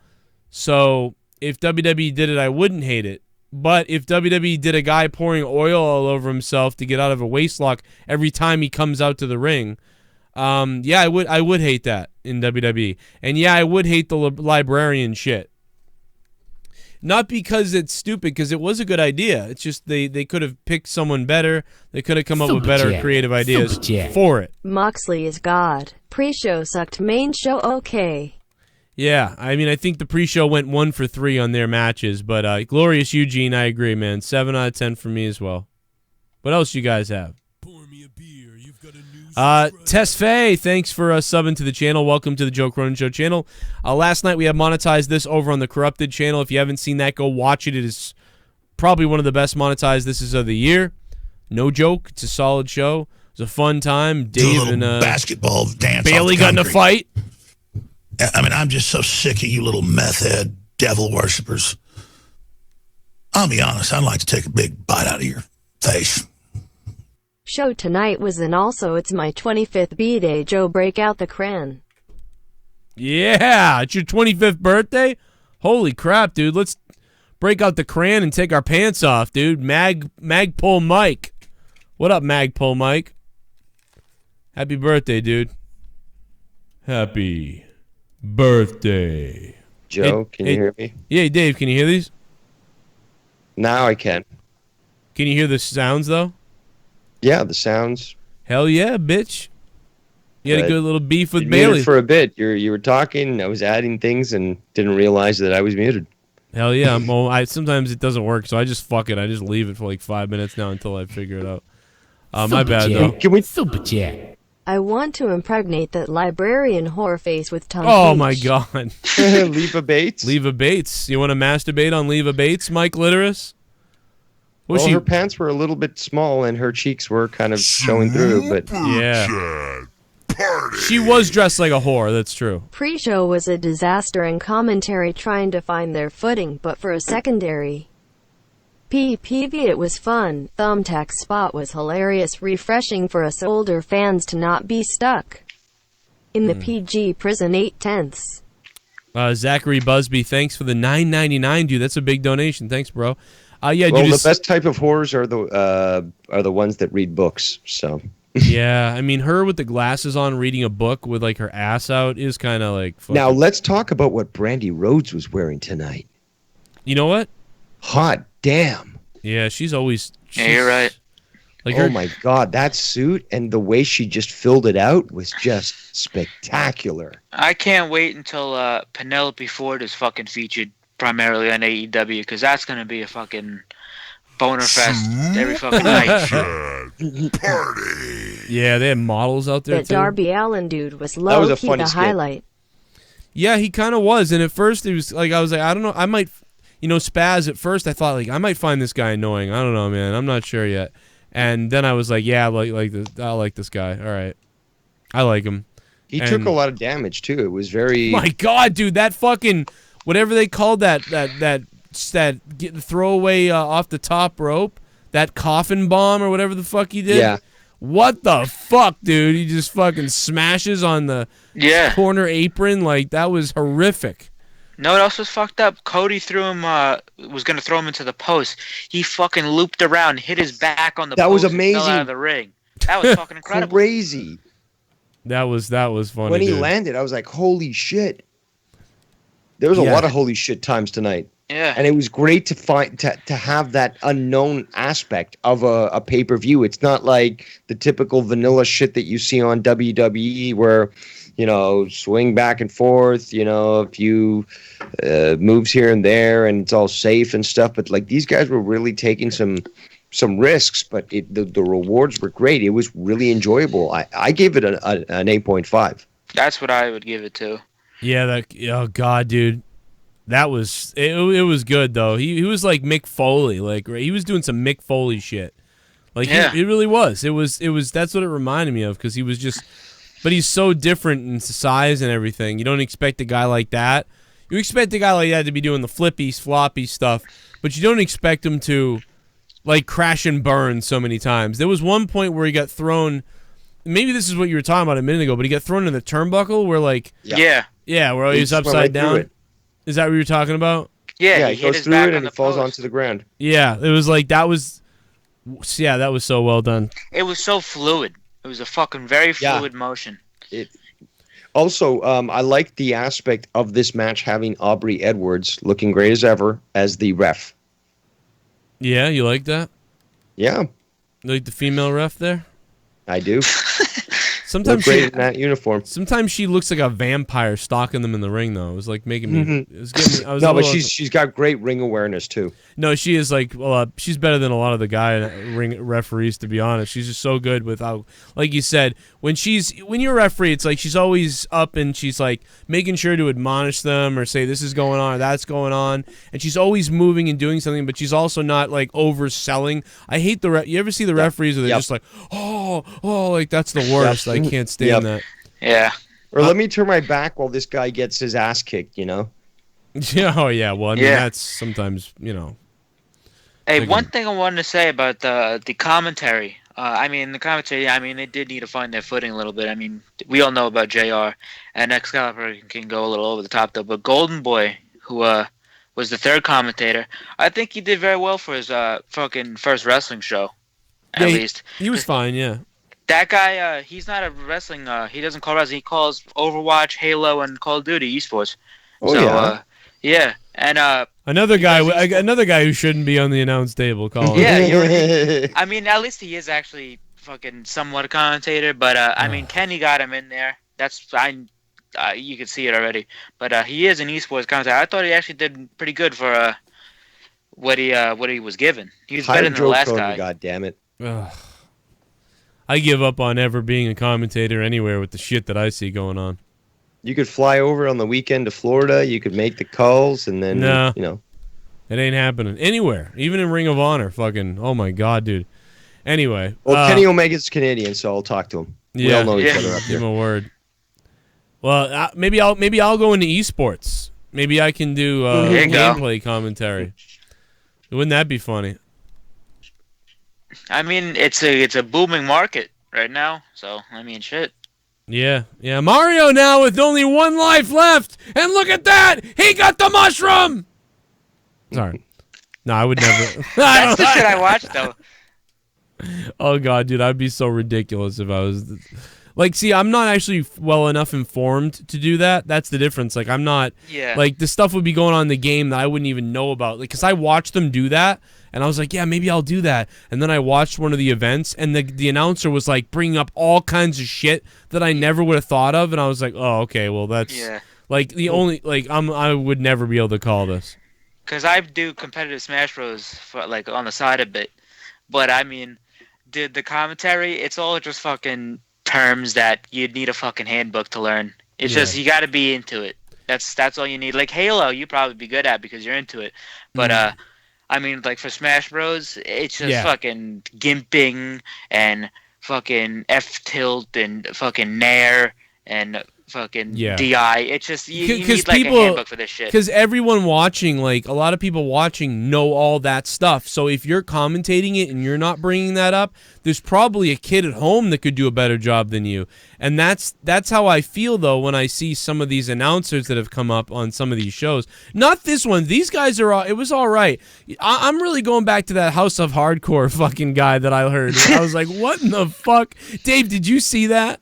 So if WWE did it, I wouldn't hate it. But if WWE did a guy pouring oil all over himself to get out of a waistlock every time he comes out to the ring, yeah, I would hate that in WWE. And yeah, I would hate the librarian shit. Not because it's stupid, because it was a good idea. It's just they could have picked someone better. They could have come up with better creative ideas for it. Moxley is God. Pre-show sucked. Main show okay. Yeah, I mean, I think the pre-show went 1 for 3 on their matches, but Glorious Eugene, I agree, man. 7 out of 10 for me as well. What else you guys have? Pour me a beer. You've got a new Tess Faye, thanks for subbing to the channel. Welcome to the Joe Cronin Show channel. Last night we have monetized this over on the Corrupted channel. If you haven't seen that, go watch it. It is probably one of the best monetized this is of the year. No joke. It's a solid show. It was a fun time. Dave and basketball dance. Bailey got in a fight. I mean, I'm just so sick of you little meth head devil worshippers. I'll be honest, I'd like to take a big bite out of your face. Show tonight was and also it's my 25th B-Day. Joe, break out the cran. Yeah, it's your 25th birthday? Holy crap, dude. Let's break out the cran and take our pants off, dude. Magpul Mike. What up, Magpul Mike? Happy birthday, dude. Happy birthday. Joe, can you hear me? Yeah, Dave, can you hear these? Now I can. Can you hear the sounds, though? Yeah, the sounds. Hell yeah, bitch. You had a good little beef with You're Bailey. muted for a bit. You were talking, and I was adding things and didn't realize that I was muted. Hell yeah. Sometimes it doesn't work, so I just fuck it. I just leave it for like 5 minutes now until I figure it out. My bad, though. Can we Super chat. I want to impregnate that librarian whoreface with tongue. Oh my god. Leva Bates? Leva Bates. You want to masturbate on Leva Bates, Mike Litteris? Her pants were a little bit small and her cheeks were kind of showing through, but yeah. She was dressed like a whore, that's true. Pre-show was a disaster and commentary trying to find their footing, but for a secondary PPV it was fun. Thumbtack spot was hilarious, refreshing for us older fans to not be stuck in the PG prison 8/10. Zachary Busby, thanks for the $9.99, dude. That's a big donation. Thanks, bro. Yeah, well, dude, the best type of whores are the ones that read books. So yeah, I mean, her with the glasses on, reading a book with like her ass out is kind of like. Now let's talk about what Brandy Rhodes was wearing tonight. You know what? Hot damn. Yeah, she's always. Yeah, you're right. Like oh my god, that suit and the way she just filled it out was just spectacular. I can't wait until Penelope Ford is fucking featured primarily on AEW, because that's gonna be a fucking boner fest every fucking night. Party. Yeah, they had models out there That too. Darby Allin dude was low-key the highlight. Yeah, he kind of was, and at first he was like, I was like, I don't know, I might, Spaz. At first I thought like I might find this guy annoying. I don't know, man. I'm not sure yet. And then I was like, yeah, I like this guy. All right, I like him. He took a lot of damage too. It was very. My God, dude, that fucking whatever they called that throwaway off the top rope, that coffin bomb or whatever the fuck he did. Yeah. What the fuck, dude? He just fucking smashes on the corner apron. Like, that was horrific. No, what else was fucked up? Cody threw him, was going to throw him into the post. He fucking looped around, hit his back on the post. That was and amazing. fell out of the ring. That was fucking incredible. Crazy. That was funny. When he dude. landed, I was like, holy shit. There was a lot of holy shit times tonight. Yeah. And it was great to find to have that unknown aspect of a pay-per-view. It's not like the typical vanilla shit that you see on WWE where, swing back and forth, a few moves here and there, and it's all safe and stuff. But like these guys were really taking some risks, but the rewards were great. It was really enjoyable. I gave it an 8.5. That's what I would give it to. Yeah, oh God, dude. That was it was good though. He was like Mick Foley, like he was doing some Mick Foley shit. Like he really was. It was that's what it reminded me of, because he was just, but he's so different in size and everything. You don't expect a guy like that. You expect a guy like that to be doing the flippy, floppy stuff, but you don't expect him to like crash and burn so many times. There was one point where he got thrown. Maybe this is what you were talking about a minute ago, but he got thrown in the turnbuckle where like where he was upside down. Is that what you were talking about? Yeah, he goes through it and he falls onto the ground. Yeah, it was like that was so well done. It was so fluid. It was a fucking very fluid motion. Also, I liked the aspect of this match having Aubrey Edwards looking great as ever as the ref. Yeah, you like that? Yeah. You like the female ref there? I do. Sometimes great in that uniform. Sometimes she looks like a vampire stalking them in the ring, though. It was like making me. It was getting me. I was no, but she's got great ring awareness too. No, she is like she's better than a lot of the ring referees, to be honest. She's just so good without, like you said, when you're a referee, it's like she's always up and she's like making sure to admonish them or say this is going on or that's going on, and she's always moving and doing something, but she's also not like overselling. I hate you ever see the referees where they're just like like that's the worst. I can't stand that. Yeah. Or let me turn my back while this guy gets his ass kicked, Yeah, oh yeah. Well, I mean that's sometimes, Hey, one thing I wanted to say about the commentary. They did need to find their footing a little bit. I mean, we all know about JR, and Excalibur can go a little over the top though. But Golden Boy, who was the third commentator, I think he did very well for his fucking first wrestling show. At least he was fine. Yeah. That guy, he's not a wrestling. He doesn't call wrestling. He calls Overwatch, Halo, and Call of Duty esports. And another guy who shouldn't be on the announce table. Calling. Yeah, I mean, at least he is actually fucking somewhat a commentator. But I mean, Kenny got him in there. That's fine. You can see it already. But he is an esports commentator. I thought he actually did pretty good for what he was given. He was better than the last guy. God damn it. Ugh. I give up on ever being a commentator anywhere with the shit that I see going on. You could fly over on the weekend to Florida. You could make the calls, and then it ain't happening anywhere. Even in Ring of Honor, fucking oh my God, dude. Anyway, well, Kenny Omega's Canadian, so I'll talk to him. We all know each other up here. Give him a word. Well, maybe I'll go into esports. Maybe I can do gameplay commentary. Wouldn't that be funny? I mean, it's a booming market right now, so I mean, shit. Yeah. Mario now with only one life left, and look at that, he got the mushroom. Sorry, no, I would never. That's the shit I watched though. Oh God, dude, I'd be so ridiculous if I was. Like, see, I'm not actually well enough informed to do that. That's the difference. Like, I'm not. Yeah. Like, the stuff would be going on in the game that I wouldn't even know about. Like, because I watched them do that, and I was like, yeah, maybe I'll do that. And then I watched one of the events, and the announcer was, like, bringing up all kinds of shit that I never would have thought of, and I was like, oh, okay, well, that's. Yeah. Like, the only. Like, I would never be able to call this. because I do competitive Smash Bros. For, like on the side a bit, but I mean, the commentary, it's all just fucking terms that you'd need a fucking handbook to learn. It's just you got to be into it. That's all you need. Like Halo, you probably be good at because you're into it, but I mean, like for Smash Bros, it's just fucking gimping and fucking F tilt and fucking nair and fucking DI. It's just you need like a handbook for this shit. Because everyone watching, like a lot of people watching, know all that stuff. So if you're commentating it and you're not bringing that up, there's probably a kid at home that could do a better job than you. And that's how I feel though when I see some of these announcers that have come up on some of these shows. Not this one. These guys are. It was all right. I'm really going back to that House of Hardcore fucking guy that I heard. I was like, what in the fuck, Dave? Did you see that?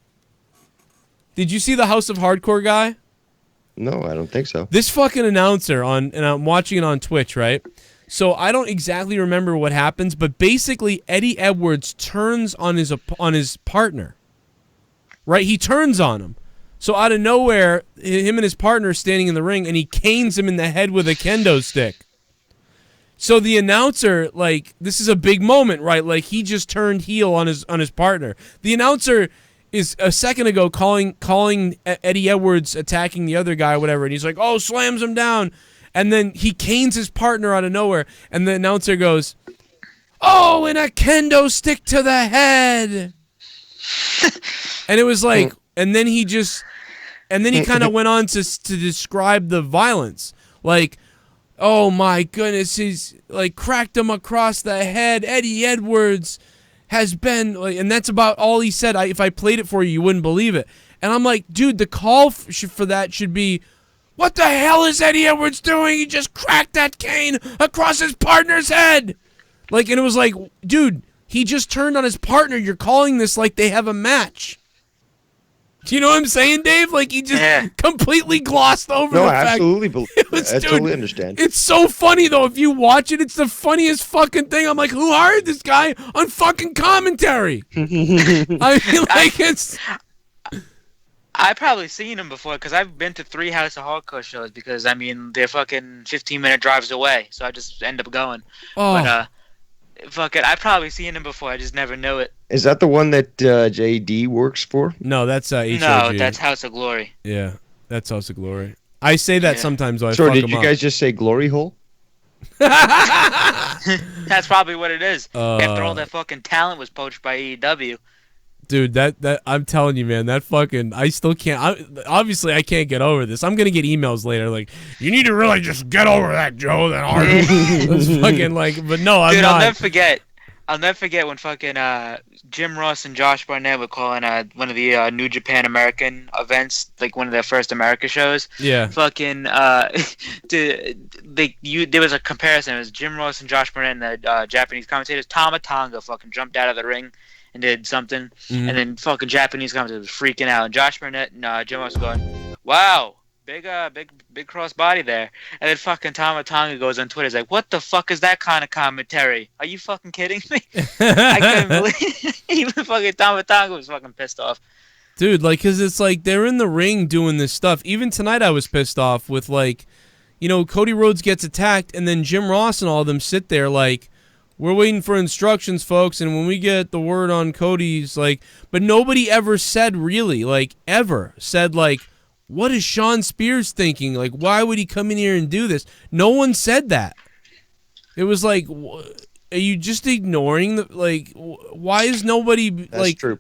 Did you see the House of Hardcore guy? No, I don't think so. This fucking announcer and I'm watching it on Twitch, right? So I don't exactly remember what happens, but basically Eddie Edwards turns on his partner. Right? He turns on him. So out of nowhere, him and his partner are standing in the ring, and he canes him in the head with a kendo stick. So the announcer, like, this is a big moment, right? Like, he just turned heel on his partner. The announcer is a second ago calling Eddie Edwards attacking the other guy or whatever, and he's like, oh, slams him down. And then he canes his partner out of nowhere, and the announcer goes, oh, and a kendo stick to the head. And it was like, and then he kind of went on to describe the violence. Like, oh my goodness, he's like cracked him across the head. Eddie Edwards has been, like, and that's about all he said. If I played it for you, you wouldn't believe it. And I'm like, dude, the call for that should be, what the hell is Eddie Edwards doing? He just cracked that cane across his partner's head. Like, and it was like, dude, he just turned on his partner. You're calling this like they have a match. Do you know what I'm saying, Dave? Like, he just completely glossed over the fact. Absolutely. I totally understand. It's so funny, though. If you watch it, it's the funniest fucking thing. I'm like, who hired this guy on fucking commentary? I mean, like, it's... I've probably seen him before, because I've been to 3 House of Hardcore shows, because, I mean, they're fucking 15-minute drives away, so I just end up going. Oh. But, fuck it, I've probably seen him before, I just never knew it. Is that the one that JD works for? No, that's HOG. No, that's House of Glory. Yeah, that's House of Glory. I say that sometimes, though. Sorry, did you guys just say Glory Hole? That's probably what it is. After all that fucking talent was poached by AEW. Dude, that I'm telling you, man, that fucking, I still can't, obviously I can't get over this. I'm going to get emails later like, you need to really just get over that, Joe, that hard. It's fucking like, but no, I'm Dude, not. I'll never forget when fucking Jim Ross and Josh Barnett were calling one of the New Japan American events, like one of their first America shows. Yeah. Fucking, there was a comparison. It was Jim Ross and Josh Barnett and the Japanese commentators. Tama Tonga fucking jumped out of the ring and did something, and then fucking Japanese commentators was freaking out. And Josh Barnett and Jim Ross going, "Wow, big cross body there." And then fucking Tama Tonga goes on Twitter, he's like, "What the fuck is that kind of commentary? Are you fucking kidding me?" I couldn't believe even fucking Tama Tonga was fucking pissed off. Dude, like, cause it's like they're in the ring doing this stuff. Even tonight, I was pissed off with, like, you know, Cody Rhodes gets attacked, and then Jim Ross and all of them sit there like, we're waiting for instructions, folks, and when we get the word on Cody's, like, but nobody ever said, really, like, ever said, like, what is Sean Spears thinking? Like, why would he come in here and do this? No one said that. It was like, are you just ignoring the, like, why is nobody, That's like, true.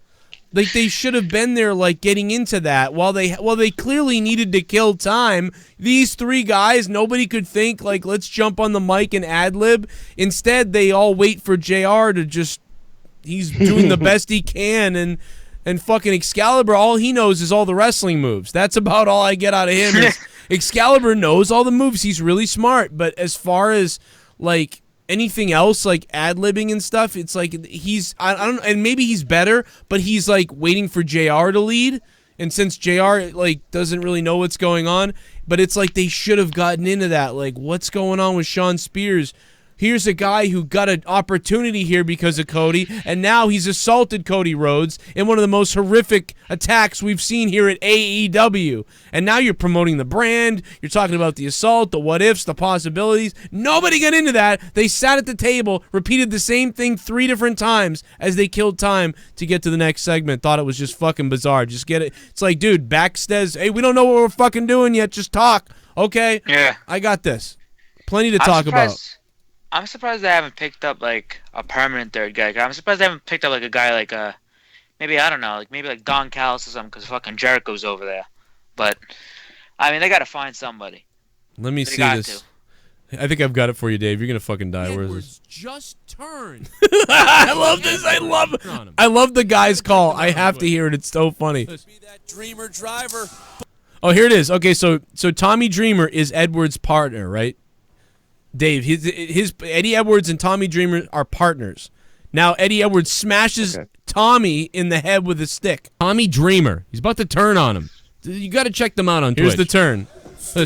Like, they should have been there, like, getting into that while they clearly needed to kill time. These 3 guys, nobody could think, like, let's jump on the mic and ad-lib. Instead, they all wait for JR to just, he's doing the best he can, and fucking Excalibur, all he knows is all the wrestling moves. That's about all I get out of him. Is Excalibur knows all the moves. He's really smart, but as far as, like, anything else, like ad-libbing and stuff, it's like he's, I don't know, and maybe he's better, but he's like waiting for JR to lead, and since JR like doesn't really know what's going on, but it's like they should have gotten into that, like, what's going on with Sean Spears? here's a guy who got an opportunity here because of Cody, and now he's assaulted Cody Rhodes in one of the most horrific attacks we've seen here at AEW. And now you're promoting the brand, you're talking about the assault, the what-ifs, the possibilities. Nobody got into that. They sat at the table, repeated the same thing 3 different times as they killed time to get to the next segment. Thought it was just fucking bizarre. Just get it. It's like, dude, backstage, hey, we don't know what we're fucking doing yet. Just talk. Okay? Yeah. I got this. Plenty to talk about. I'm surprised they haven't picked up like a permanent third guy. I'm surprised they haven't picked up like a guy like maybe I don't know, like maybe like Don Callis or something, because fucking Jericho's over there. But I mean, they got to find somebody. Let me see this. I think I've got it for you, Dave. You're gonna fucking die. Where is this? Just turn. I love this. I love the guy's call. I have to hear it. It's so funny. Dreamer driver. Oh, here it is. Okay, so Tommy Dreamer is Edwards' partner, right? Dave, his Eddie Edwards and Tommy Dreamer are partners. Now Eddie Edwards smashes Tommy in the head with a stick. Tommy Dreamer, he's about to turn on him. You got to check them out on Twitch. Here's the turn.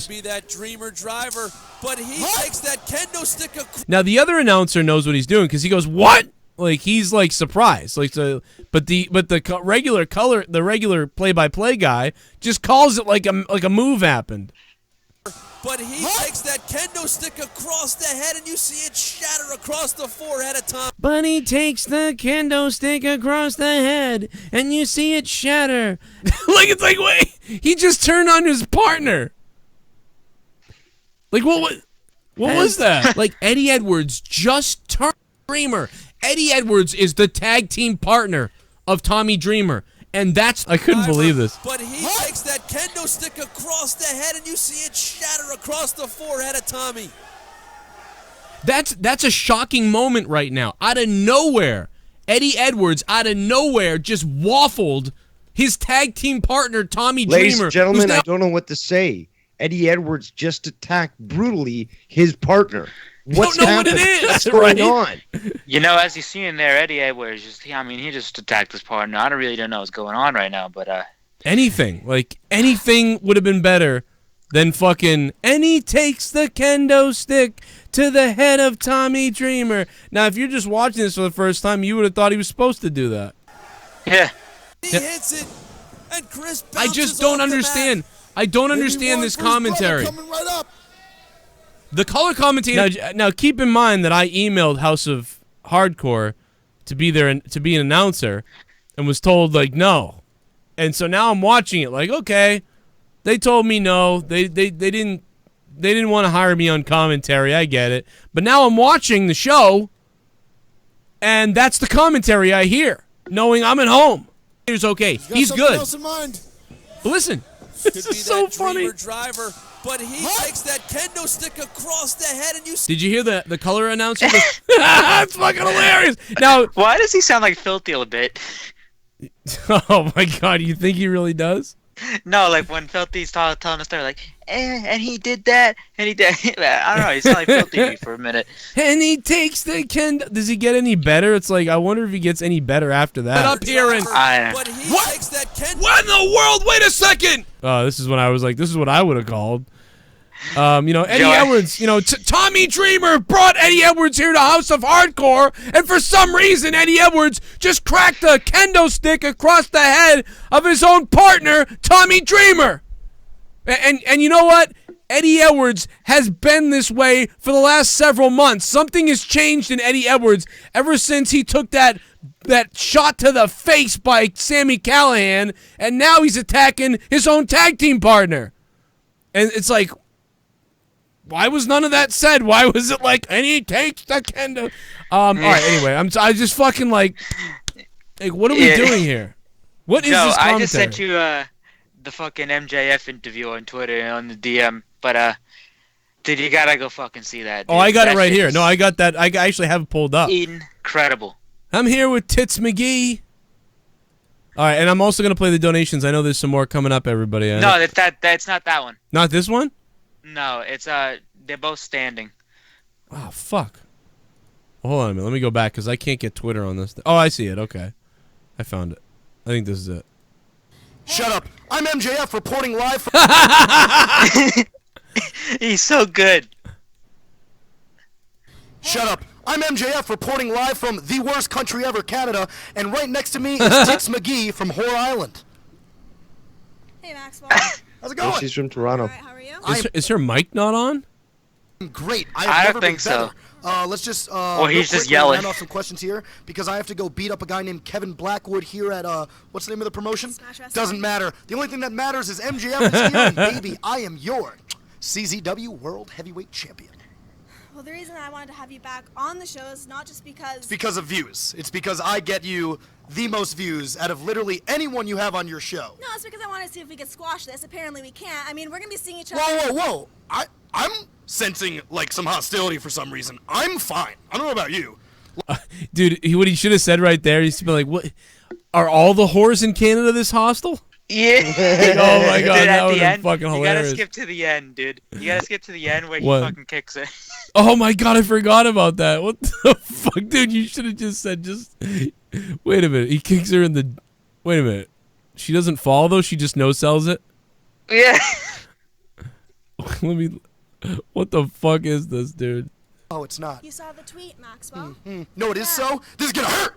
Be that Dreamer driver, but he takes that kendo stick. Now the other announcer knows what he's doing because he goes, "What?" Like he's like surprised. Like so, but the regular play-by-play guy just calls it like a move happened. But he takes that kendo stick across the head, and you see it shatter across the forehead of Tom. But he takes the kendo stick across the head, and you see it shatter. Like it's like, wait, he just turned on his partner. Like what was that? Like Eddie Edwards just turned Dreamer. Eddie Edwards is the tag team partner of Tommy Dreamer. And I couldn't believe this. But he takes that kendo stick across the head, and you see it shatter across the forehead of Tommy. That's a shocking moment right now. Out of nowhere, Eddie Edwards, out of nowhere, just waffled his tag team partner, Tommy Dreamer. Ladies and gentlemen, I don't know what to say. Eddie Edwards just attacked brutally his partner. What's don't know happening? what it is. What's going on? You know, as you see in there, Eddie Edwards he just attacked his partner. I don't know what's going on right now, but anything would have been better than fucking. And he takes the kendo stick to the head of Tommy Dreamer. Now, if you're just watching this for the first time, you would have thought he was supposed to do that. Yeah. He hits it, and Chris. I just don't understand. I don't understand this commentary. The color commentator. Now, keep in mind that I emailed House of Hardcore to be there and to be an announcer, and was told like no, and so now I'm watching it like okay, they told me no, they didn't want to hire me on commentary. I get it, but now I'm watching the show, and that's the commentary I hear, knowing I'm at home. He's okay. He's good. But listen, this is so funny. Driver. But he takes that kendo stick across the head, and you see. Did you hear the color announcement? It's fucking hilarious. Now, why does he sound like Filthy a bit? Oh my God, you think he really does? No, like when Filthy's telling a story, like, and he did that, and he did. I don't know. He sounded like Filthy to me for a minute. And he takes the kendo. Does he get any better? It's like I wonder if he gets any better after that. Up here and what? Takes that kendo. What in the world? Wait a second. This is when I was like, this is what I would have called. Eddie Edwards, Tommy Dreamer brought Eddie Edwards here to House of Hardcore, and for some reason, Eddie Edwards just cracked a kendo stick across the head of his own partner, Tommy Dreamer. And you know what? Eddie Edwards has been this way for the last several months. Something has changed in Eddie Edwards ever since he took that shot to the face by Sami Callihan, and now he's attacking his own tag team partner. And it's like, why was none of that said? Why was it like, and he takes the kendo? All right, anyway, I just fucking like what are we doing here? What is this commentary? I just sent you the fucking MJF interview on Twitter and on the DM, but dude, you gotta go fucking see that. Dude. Oh, I got it right here. No, I got that. I actually have it pulled up. Incredible. I'm here with Tits McGee. All right, and I'm also gonna play the donations. I know there's some more coming up, everybody. No, that's not that one. Not this one? No, it's they're both standing. Oh fuck! Well, hold on a minute. Let me go back because I can't get Twitter on this. Oh, I see it. Okay, I found it. I think this is it. Shut up! I'm MJF reporting live from. He's so good. Shut up. I'm MJF reporting live from the worst country ever, Canada, and right next to me is Tits McGee from Whore Island. Hey, Maxwell. How's it going? She's from Toronto. How are you? Is her mic not on? Great. I I've don't never think been better. so. Let's just he's just quickly yelling. hand off some questions here because I have to go beat up a guy named Kevin Blackwood here at what's the name of the promotion? Smash Wrestling. Doesn't matter. The only thing that matters is MJF is here, and baby, I am your CZW World Heavyweight Champion. Well, the reason I wanted to have you back on the show is not just because... It's because of views. It's because I get you the most views out of literally anyone you have on your show. No, it's because I wanted to see if we could squash this. Apparently we can't. I mean, we're going to be seeing each other... Whoa. I'm sensing, like, some hostility for some reason. I'm fine. I don't know about you. Dude, what he should have said right there, he's been like, "What? Are all the whores in Canada this hostile?" Yeah. Oh my god, Dude, that at would the have end, been fucking hilarious. You gotta skip to the end, dude. You gotta skip to the end where What? he fucking kicks it. Oh my god, I forgot about that. What the fuck, dude? You should have just said, wait a minute. He kicks her in the... Wait a minute. She doesn't fall, though? She just no-sells it? Yeah. Let me... What the fuck is this, dude? Oh, it's not. You saw the tweet, Maxwell? No, it is so? This is gonna hurt!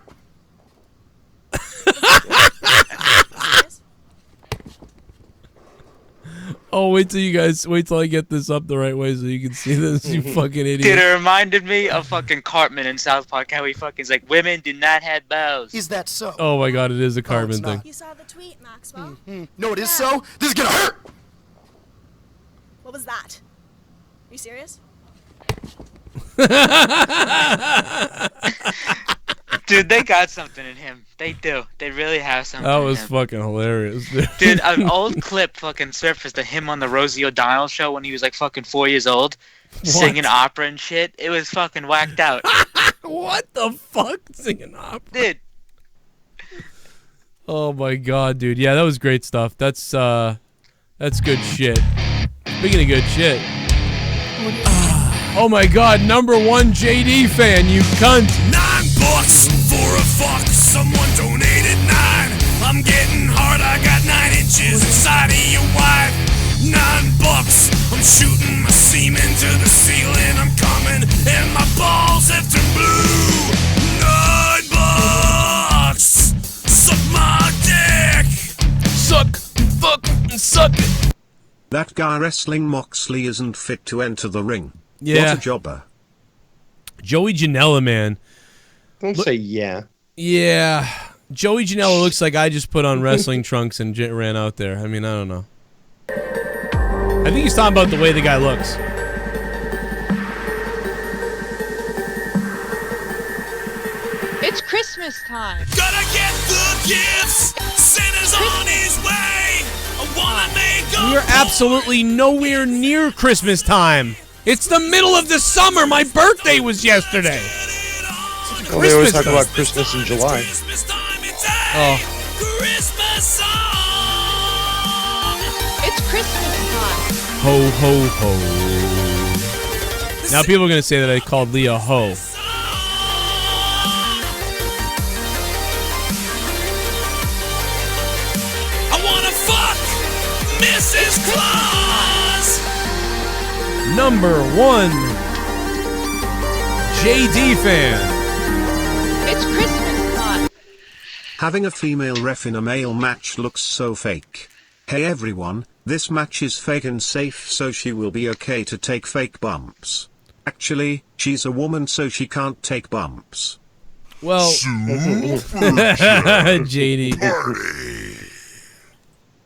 Oh, wait till I get this up the right way so you can see this, you fucking idiot. Dude, it reminded me of fucking Cartman in South Park, how he fucking is like, women do not have bows. Is that so? Oh my god, it is a Cartman thing. You saw the tweet, Maxwell? No, it is so? This is gonna hurt! What was that? Are you serious? Dude, they got something in him. They do. They really have something That in was him. fucking hilarious, dude. Dude, an old clip fucking surfaced of him on the Rosie O'Donnell show when he was like fucking 4 years old, singing opera and shit. It was fucking whacked out. What the fuck? Singing opera? Dude. Oh my god, dude. Yeah, that was great stuff. That's good shit. Speaking of good shit. Oh my god, #1 JD fan, you cunt. $9 for a fuck. Someone donated 9. I'm getting hard. I got 9 inches inside of your wife. $9. I'm shooting my semen to the ceiling. I'm coming and my balls have turned blue. $9. Suck my dick. Suck, fuck, and suck it. That guy wrestling Moxley isn't fit to enter the ring. Yeah. What a jobber. Joey Janela, man. Don't say yeah. Yeah. Joey Janela looks like I just put on wrestling trunks and ran out there. I mean, I don't know. I think he's talking about the way the guy looks. It's Christmas time. Gotta get the gifts. Santa's on his way. I wanna make a We're absolutely nowhere near Christmas time. It's the middle of the summer. My birthday was yesterday. Well, they always talk about Christmas in July. Oh. Christmas song. It's Christmas time. Ho, ho, ho. Now people are going to say that I called Leah ho. I wanna fuck Mrs. Claus. #1 JD fan. It's Christmas time. Having a female ref in a male match looks so fake. Hey everyone, this match is fake and safe, so she will be okay to take fake bumps. Actually, she's a woman, so she can't take bumps. Well, JD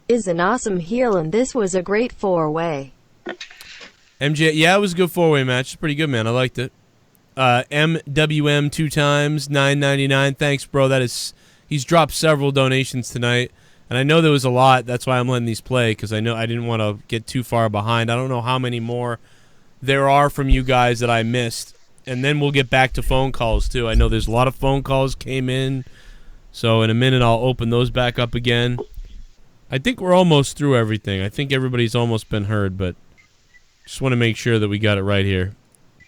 Is an awesome heel, and this was a great 4-way. MJ, yeah, it was a good 4-way match. It's pretty good, man. I liked it. MWM 2 times, $9.99. Thanks, bro. He's dropped several donations tonight, and I know there was a lot. That's why I'm letting these play, because I know I didn't want to get too far behind. I don't know how many more there are from you guys that I missed, and then we'll get back to phone calls too. I know there's a lot of phone calls came in, so in a minute I'll open those back up again. I think we're almost through everything. I think everybody's almost been heard, but just want to make sure that we got it right here.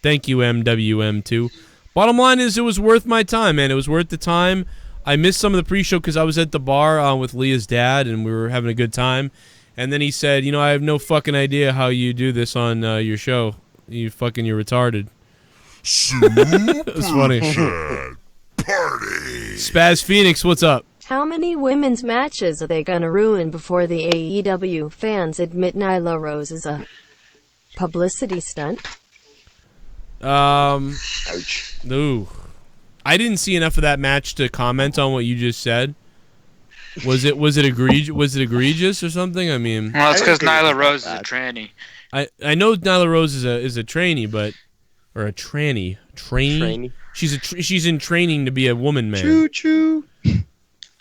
Thank you, MWM2. Bottom line is, it was worth my time, man. It was worth the time. I missed some of the pre-show because I was at the bar with Leah's dad, and we were having a good time. And then he said, I have no fucking idea how you do this on your show. You're retarded. That's funny. Party. Spaz Phoenix, what's up? How many women's matches are they gonna ruin before the AEW fans admit Nyla Rose is a publicity stunt? Ouch. Ooh. I didn't see enough of that match to comment on what you just said. Was it egregious or something? I mean, well, it's because Nyla Rose is a tranny. I know Nyla Rose is a trainee, but or a tranny. Trainee. She's in training to be a woman man. Choo choo.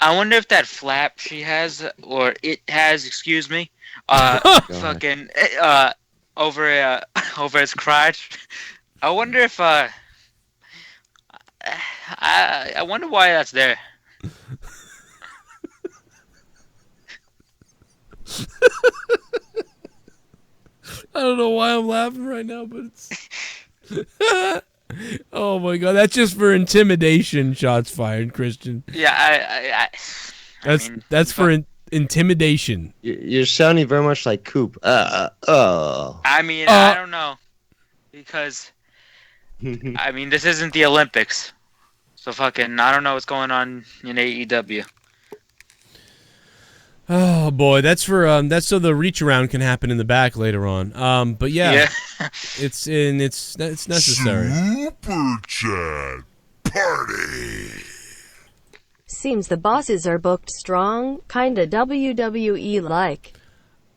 I wonder if that flap she has, or it has, excuse me, fucking over its crotch. I wonder if I wonder why that's there. I don't know why I'm laughing right now, but it's oh my god, that's just for intimidation. Shots fired, Christian. Yeah, that's for intimidation. You're sounding very much like Coop. I don't know, because I mean, this isn't the Olympics, so fucking I don't know what's going on in AEW. Oh boy, that's so the reach around can happen in the back later on. But yeah. it's necessary. Super Chat Party. Seems the bosses are booked strong, kinda WWE like.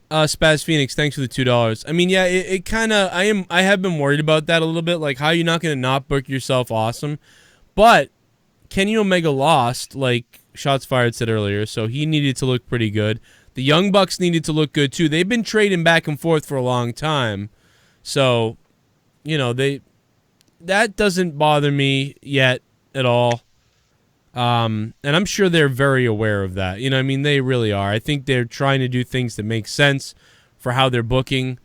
Spaz Phoenix, thanks for the $2. I mean, yeah, it kind of I have been worried about that a little bit, like how you're not going to not book yourself awesome, but Kenny Omega lost, like Shots Fired said earlier, so he needed to look pretty good. The Young Bucks needed to look good too. They've been trading back and forth for a long time, so you know that doesn't bother me yet at all. And I'm sure they're very aware of that. You know, I mean, they really are. I think they're trying to do things that make sense for how they're booking.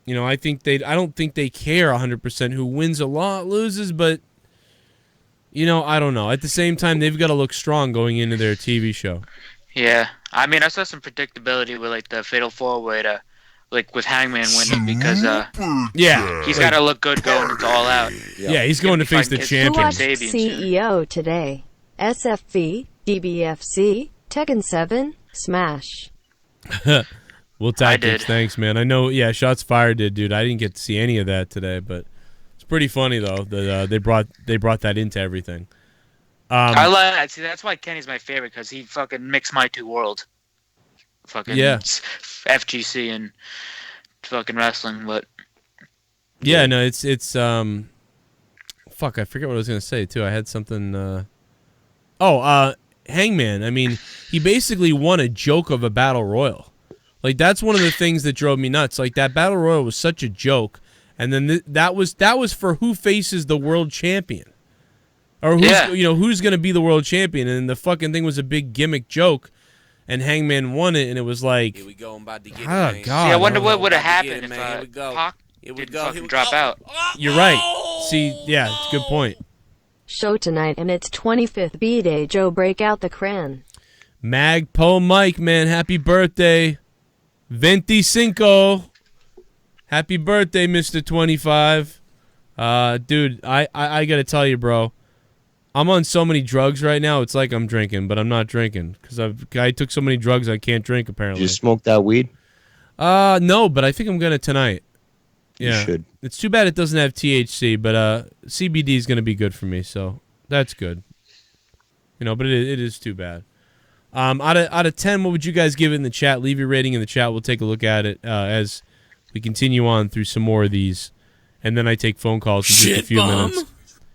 You know, I don't think they care 100% who wins a lot, loses, but you know, I don't know. At the same time, they've got to look strong going into their TV show. Yeah, I mean, I saw some predictability with like the Fatal 4-Way to, like with Hangman winning because he's got to look good going into All Out. Yeah, he's going to face the champion. Who watched CEO today? SFV, DBFC, Tekken 7, Smash. Well, tactics, thanks, man. I know. Yeah, Shots Fired did, dude. I didn't get to see any of that today, but. Pretty funny though that they brought that into everything. I like. See, that's why Kenny's my favorite because he fucking mixed my two worlds. Fucking FGC and fucking wrestling, but yeah, no, it's fuck. I forget what I was gonna say too. I had something. Hangman. I mean, he basically won a joke of a battle royal. Like that's one of the things that drove me nuts. Like that battle royal was such a joke. And then that was for who faces the world champion, or who's going to be the world champion. And the fucking thing was a big gimmick joke, and Hangman won it, and it was like, here we go, I'm about to get God. See, I wonder what would have happened if Pac didn't fucking drop out. You're right. See, yeah, it's a good point. Show tonight, and it's 25th B-Day. Joe, break out the cran. Magpo Mike, man, happy birthday, 25. Happy birthday, Mr. 25. Dude, I got to tell you, bro. I'm on so many drugs right now, it's like I'm drinking, but I'm not drinking. Because I took so many drugs I can't drink, apparently. Did you smoke that weed? No, but I think I'm going to tonight. Yeah. You should. It's too bad it doesn't have THC, but CBD is going to be good for me, so that's good. You know, but it is too bad. Out of 10, what would you guys give it in the chat? Leave your rating in the chat. We'll take a look at it as we continue on through some more of these, and then I take phone calls in just a few minutes.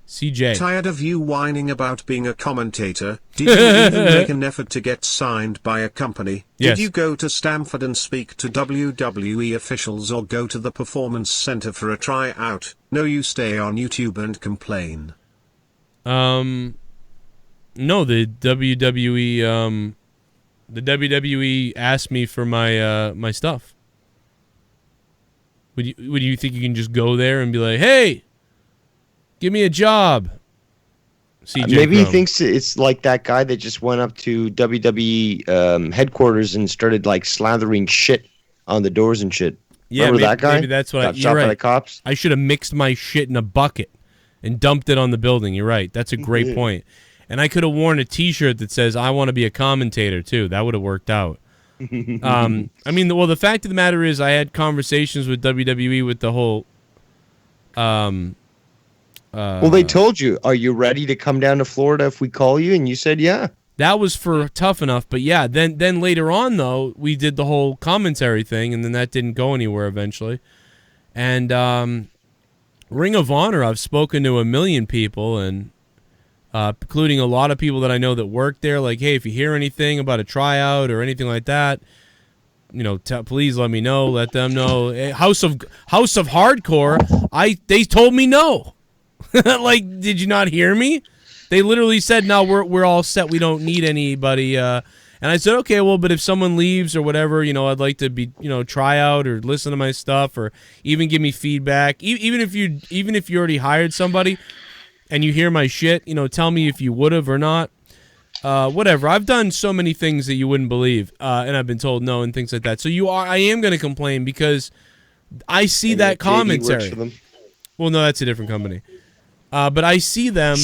CJ. Tired of you whining about being a commentator? Did you even make an effort to get signed by a company? Yes. Did you go to Stamford and speak to WWE officials or go to the Performance Center for a tryout? No, you stay on YouTube and complain. No, the WWE asked me for my stuff. Would you think you can just go there and be like, hey, give me a job? Maybe he thinks it's like that guy that just went up to WWE headquarters and started like slathering shit on the doors and shit. Yeah, remember that guy? Maybe that's what got shot by the cops. I should have mixed my shit in a bucket and dumped it on the building. You're right. That's a great point. And I could have worn a T-shirt that says "I want to be a commentator" too. That would have worked out. I mean, the fact of the matter is, I had conversations with WWE with the whole. Well, they told you, "Are you ready to come down to Florida if we call you?" And you said, "Yeah." That was for Tough Enough, but yeah. Then later on, though, we did the whole commentary thing, and then that didn't go anywhere eventually. And Ring of Honor, I've spoken to a million people, and including a lot of people that I know that work there. Like, hey, if you hear anything about a tryout or anything like that, please let me know. Let them know. House of Hardcore, they told me no. Like, did you not hear me? They literally said, no, we're all set. We don't need anybody. And I said, okay, well, but if someone leaves or whatever, I'd like to be, try out or listen to my stuff or even give me feedback. Even if you already hired somebody and you hear my shit, tell me if you would have or not. Whatever. I've done so many things that you wouldn't believe, and I've been told no and things like that. So I am going to complain because I see that commentary. Works for them. Well, no, that's a different company. But I see them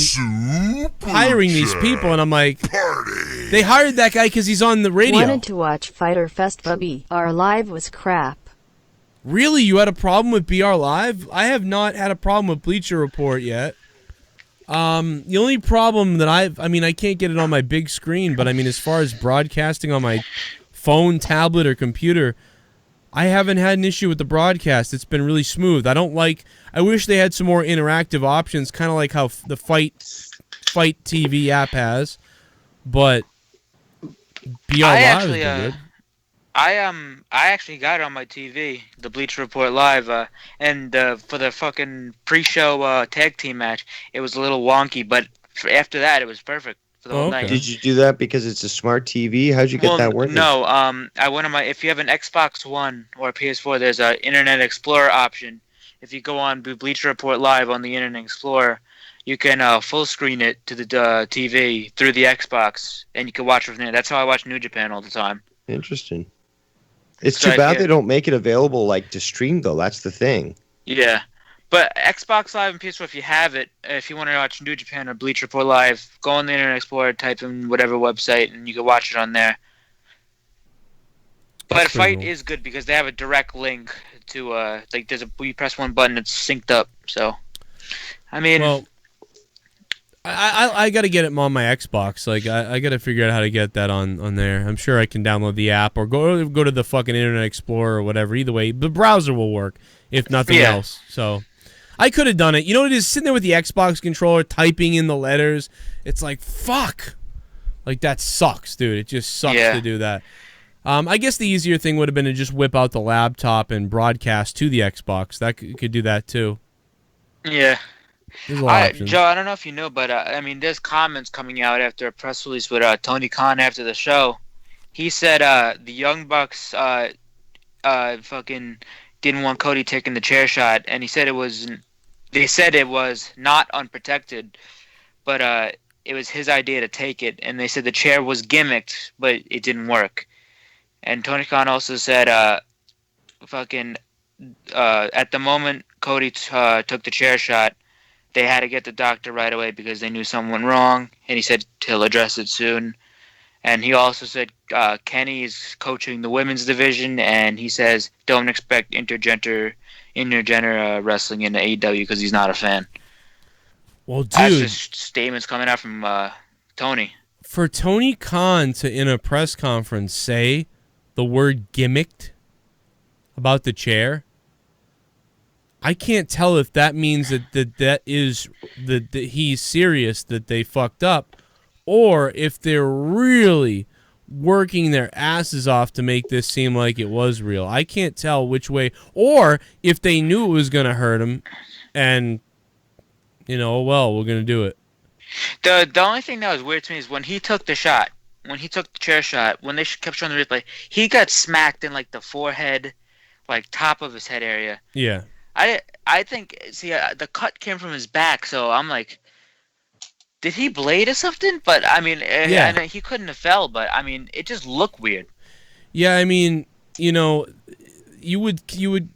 hiring these people, and I'm like, they hired that guy because he's on the radio. Wanted to watch Fyter Fest, Bubby. Our live was crap. Really? You had a problem with BR Live? I have not had a problem with Bleacher Report yet. The only problem that I can't get it on my big screen, but as far as broadcasting on my phone, tablet, or computer, I haven't had an issue with the broadcast. It's been really smooth. I wish they had some more interactive options, kind of like how the Fight TV app has, but BR Live is good. I actually got it on my TV, the Bleacher Report Live, and for the fucking pre-show tag team match, it was a little wonky, but after that, it was perfect for the whole night. Did you do that because it's a smart TV? How'd you get that working? No, I went on if you have an Xbox One or a PS4, there's an Internet Explorer option. If you go on Bleacher Report Live on the Internet Explorer, you can full screen it to the TV through the Xbox, and you can watch it from there. That's how I watch New Japan all the time. Interesting. It's too bad they don't make it available to stream, though. That's the thing. Yeah. But Xbox Live and PS4, if you have it, if you want to watch New Japan or Bleacher Report Live, go on the Internet Explorer, type in whatever website, and you can watch it on there. But Fight is good because they have a direct link to you press one button, it's synced up. So, well, I got to get it on my Xbox. I got to figure out how to get that on there. I'm sure I can download the app or go to the fucking Internet Explorer or whatever. Either way, the browser will work if nothing else. So I could have done it. You know what it is? Sitting there with the Xbox controller, typing in the letters. It's like, fuck. That sucks, dude. It just sucks to do that. I guess the easier thing would have been to just whip out the laptop and broadcast to the Xbox. That could do that too. Yeah. There's a lot of options. Joe, I don't know if you know, but there's comments coming out after a press release with Tony Khan after the show. He said the Young Bucks fucking didn't want Cody taking the chair shot, and he said they said it was not unprotected, but it was his idea to take it, and they said the chair was gimmicked, but it didn't work. And Tony Khan also said at the moment Cody took the chair shot, they had to get the doctor right away because they knew something went wrong, and he said he'll address it soon. And he also said Kenny is coaching the women's division, and he says don't expect intergender wrestling in the AEW because he's not a fan. Well, dude, that's just statements coming out from Tony. For Tony Khan to, in a press conference, say the word gimmicked about the chair, I can't tell if that means that he's serious that they fucked up, or if they're really working their asses off to make this seem like it was real. I can't tell which way, or if they knew it was going to hurt him, and we're going to do it. The only thing that was weird to me is when he took the shot, when he took the chair shot, when they kept showing the replay, he got smacked in the forehead, top of his head area. Yeah. I think, the cut came from his back, so I'm like, did he blade or something? But, yeah. He couldn't have fell, but, it just looked weird. Yeah, you would,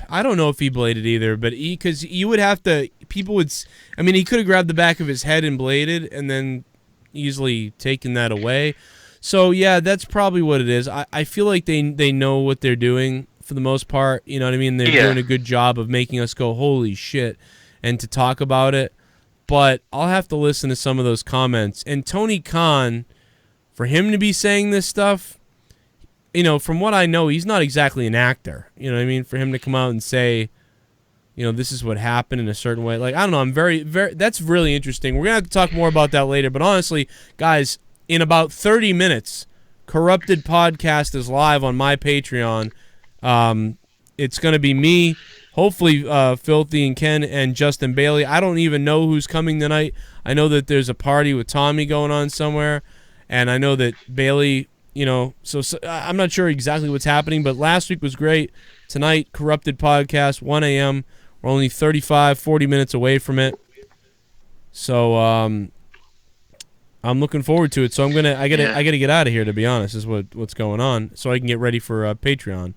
I don't know if he bladed either, but because you would have to, people would. I mean, he could have grabbed the back of his head and bladed, and then easily taken that away. So yeah, that's probably what it is. I feel like they know what they're doing for the most part. You know what I mean? They're doing a good job of making us go, holy shit, and to talk about it. But I'll have to listen to some of those comments. And Tony Khan, for him to be saying this stuff, you know, from what I know, he's not exactly an actor. You know what I mean? For him to come out and say, you know, this is what happened in a certain way. Like, I don't know. I'm very, that's really interesting. We're going to have to talk more about that later. But honestly, guys, in about 30 minutes, Corrupted Podcast is live on my Patreon. It's going to be me, hopefully Filthy and Ken and Justin Bailey. I don't even know who's coming tonight. I know that there's a party with Tommy going on somewhere. And I know that Bailey, you know, so I'm not sure exactly what's happening. But last week was great. Tonight, Corrupted Podcast, 1 a.m. We're only 35, 40 minutes away from it. So I'm looking forward to it. So I gotta get out of here, to be honest, is what's going on, so I can get ready for Patreon.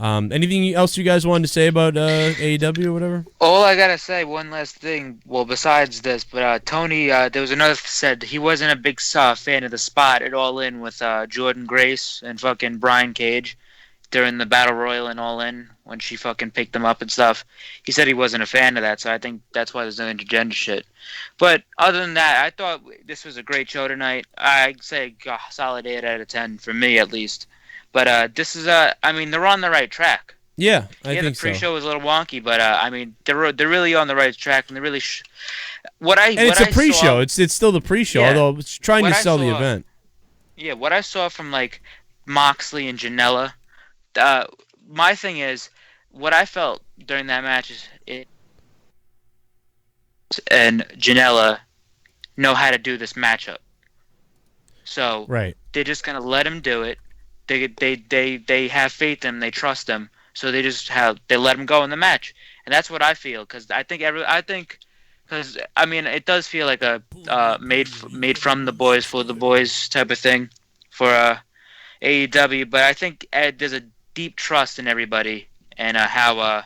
Anything else you guys wanted to say about AEW or whatever? All I gotta say, one last thing. Well, besides this, but Tony, there was another said he wasn't a big fan of the spot at All In with Jordan Grace and fucking Brian Cage during the Battle Royal and All In when she fucking picked them up and stuff. He said he wasn't a fan of that, so I think that's why there's no intergender shit. But other than that, I thought this was a great show tonight. I'd say solid 8 out of 10 for me at least. But this is I mean, they're on the right track. Yeah, I think the pre-show was a little wonky, but I mean, they're really on the right track, and they're really. It's a pre-show. It's still the pre-show, although it's trying to sell the event. Yeah, what I saw from like Moxley and Janela. My thing is, what I felt during that match is and Janela know how to do this matchup. So they're just gonna let him do it. They have faith in him. They trust him. So they let him go in the match, and that's what I feel. Because I mean, it does feel like a made from the boys for the boys type of thing for AEW. But I think there's a deep trust in everybody, and how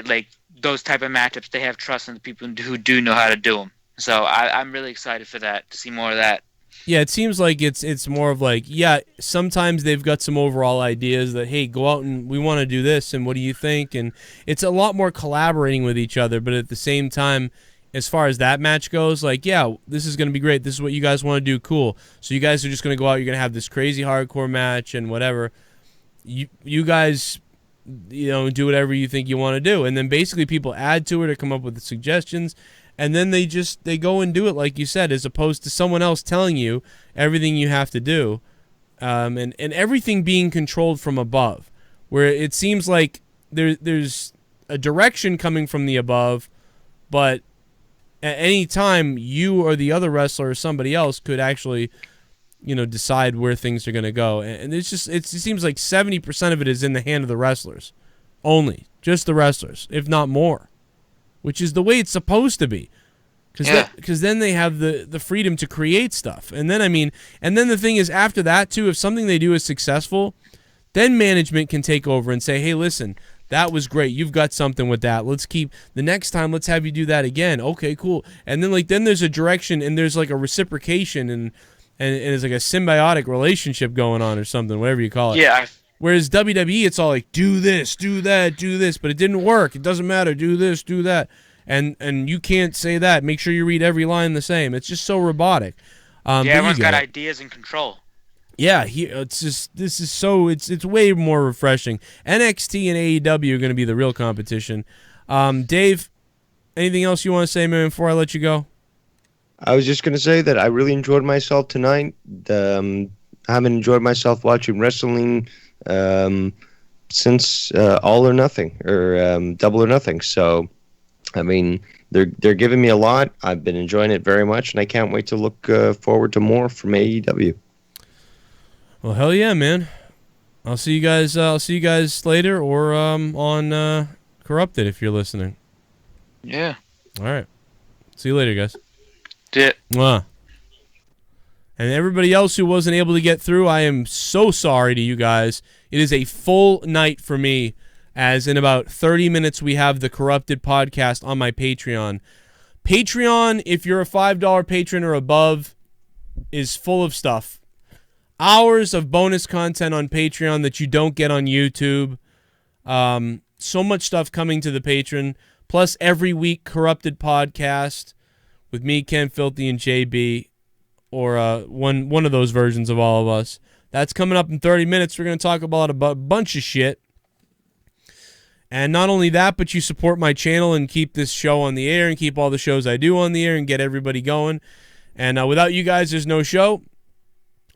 like those type of matchups, they have trust in the people who do know how to do them. So I'm really excited for that, to see more of that. Yeah, it seems like it's more of like, yeah, sometimes they've got some overall ideas that, hey, go out and we want to do this, and what do you think? And it's a lot more collaborating with each other, but at the same time, as far as that match goes, like, yeah, this is going to be great. This is what you guys want to do. Cool. So you guys are just going to go out. You're going to have this crazy hardcore match and whatever. You guys, you know, do whatever you think you want to do. And then basically people add to it or come up with the suggestions. And then they go and do it, like you said, as opposed to someone else telling you everything you have to do, and everything being controlled from above, where it seems like there's a direction coming from the above, but at any time you or the other wrestler or somebody else could actually, you know, decide where things are going to go. And it seems like 70% of it is in the hand of the wrestlers, only just the wrestlers, if not more. Which is the way it's supposed to be. Because then they have the freedom to create stuff. And then, the thing is, after that, too, if something they do is successful, then management can take over and say, hey, listen, that was great. You've got something with that. The next time, let's have you do that again. Okay, cool. And then there's a direction, and there's like a reciprocation, and it's like a symbiotic relationship going on or something, whatever you call it. Yeah. Whereas WWE, it's all like, do this, do that, do this, but it didn't work. It doesn't matter. Do this, do that. And you can't say that. Make sure you read every line the same. It's just so robotic. Everyone's got ideas and control. Yeah, it's way more refreshing. NXT and AEW are going to be the real competition. Dave, anything else you want to say, man, before I let you go? I was just going to say that I really enjoyed myself tonight. I haven't enjoyed myself watching wrestling since All or Nothing or Double or Nothing. So, I mean, they're giving me a lot. I've been enjoying it very much, and I can't wait to look forward to more from AEW. Well, hell yeah, man! I'll see you guys later, or on Corrupted if you're listening. Yeah. All right. See you later, guys. Yeah. Mwah. And everybody else who wasn't able to get through, I am so sorry to you guys. It is a full night for me as in about 30 minutes we have the Corrupted podcast on my Patreon. Patreon, if you're a $5 patron or above, is full of stuff. Hours of bonus content on Patreon that you don't get on YouTube. So much stuff coming to the patron. Plus every week Corrupted podcast with me, Ken Filthy, and JB, or one of those versions of all of us. That's coming up in 30 minutes. We're going to talk about a bunch of shit. And not only that, but you support my channel and keep this show on the air and keep all the shows I do on the air and get everybody going. And without you guys, there's no show.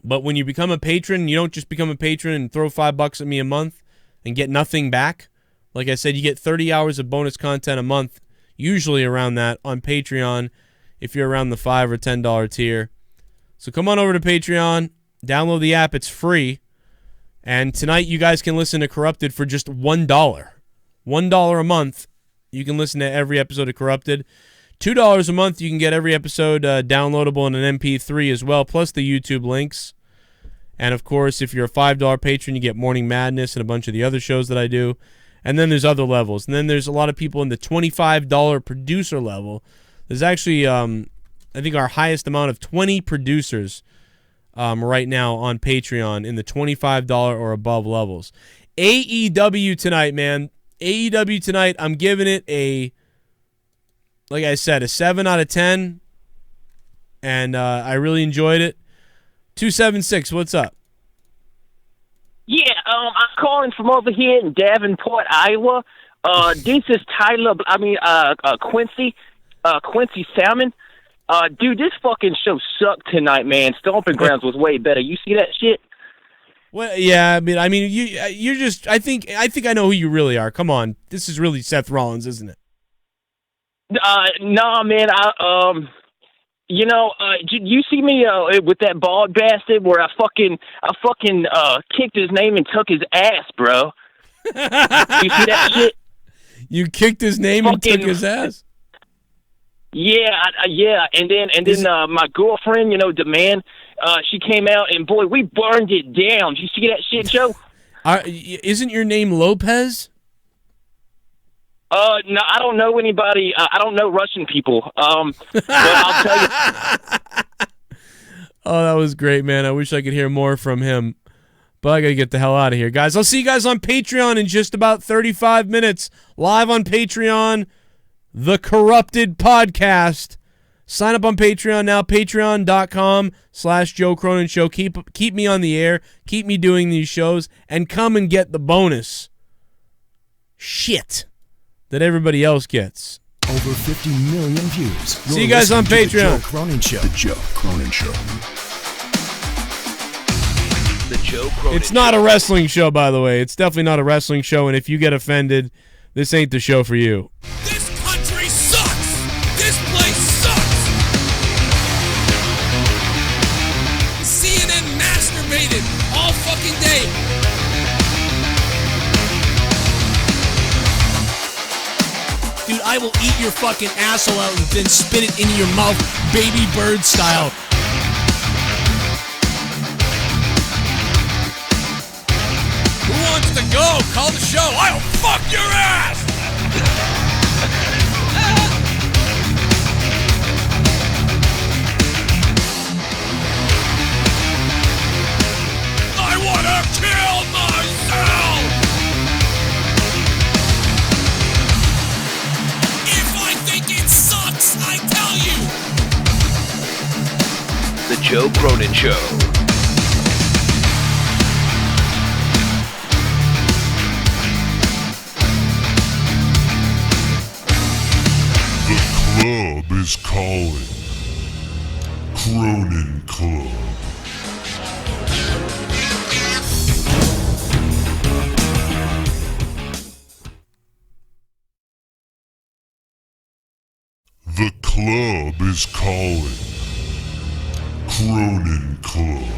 But when you become a patron, you don't just become a patron and throw $5 at me a month and get nothing back. Like I said, you get 30 hours of bonus content a month, usually around that, on Patreon if you're around the $5 or $10 tier. So come on over to Patreon, download the app, it's free. And tonight you guys can listen to Corrupted for just $1. $1 a month, you can listen to every episode of Corrupted. $2 a month, you can get every episode downloadable in an MP3 as well, plus the YouTube links. And, of course, if you're a $5 patron, you get Morning Madness and a bunch of the other shows that I do. And then there's other levels. And then there's a lot of people in the $25 producer level. There's actually, I think, our highest amount of 20 producers right now on Patreon in the $25 or above levels. AEW tonight, man. AEW tonight, I'm giving it like I said, a 7 out of 10. And I really enjoyed it. 276, what's up? Yeah, I'm calling from over here in Davenport, Iowa. This is Quincy Salmon. Dude, this fucking show sucked tonight, man. Stomping Grounds was way better. You see that shit? Well, yeah, I mean, you're just. I think I know who you really are. Come on, this is really Seth Rollins, isn't it? Nah, man. You see me with that bald bastard where I fucking kicked his name and took his ass, bro. You see that shit? You kicked his name and took his ass? Yeah, yeah. And then my girlfriend, the man, she came out and boy, we burned it down. Did you see that shit, Joe? Isn't your name Lopez? No, I don't know anybody. I don't know Russian people. But I'll tell you. Oh, that was great, man. I wish I could hear more from him. But I got to get the hell out of here, guys. I'll see you guys on Patreon in just about 35 minutes. Live on Patreon, The Corrupted Podcast. Sign up on Patreon now, patreon.com/Joe Cronin Show. Keep me on the air. Keep me doing these shows. And come and get the bonus shit that everybody else gets. Over 50 million views. See you guys on Patreon. The Joe Cronin Show. The Joe Cronin Show. The Joe Cronin It's not a wrestling show, by the way. It's definitely not a wrestling show, and if you get offended, this ain't the show for you. This country sucks! This place sucks! CNN masturbated all fucking day. Dude, I will eat your fucking asshole out and then spit it into your mouth, baby bird style. Who wants to go? Call the show. I'll fuck your ass! I wanna kill myself! If I think it sucks, I tell you! The Joe Cronin Show. The club is calling. Cronin Club. The club is calling. Cronin Club.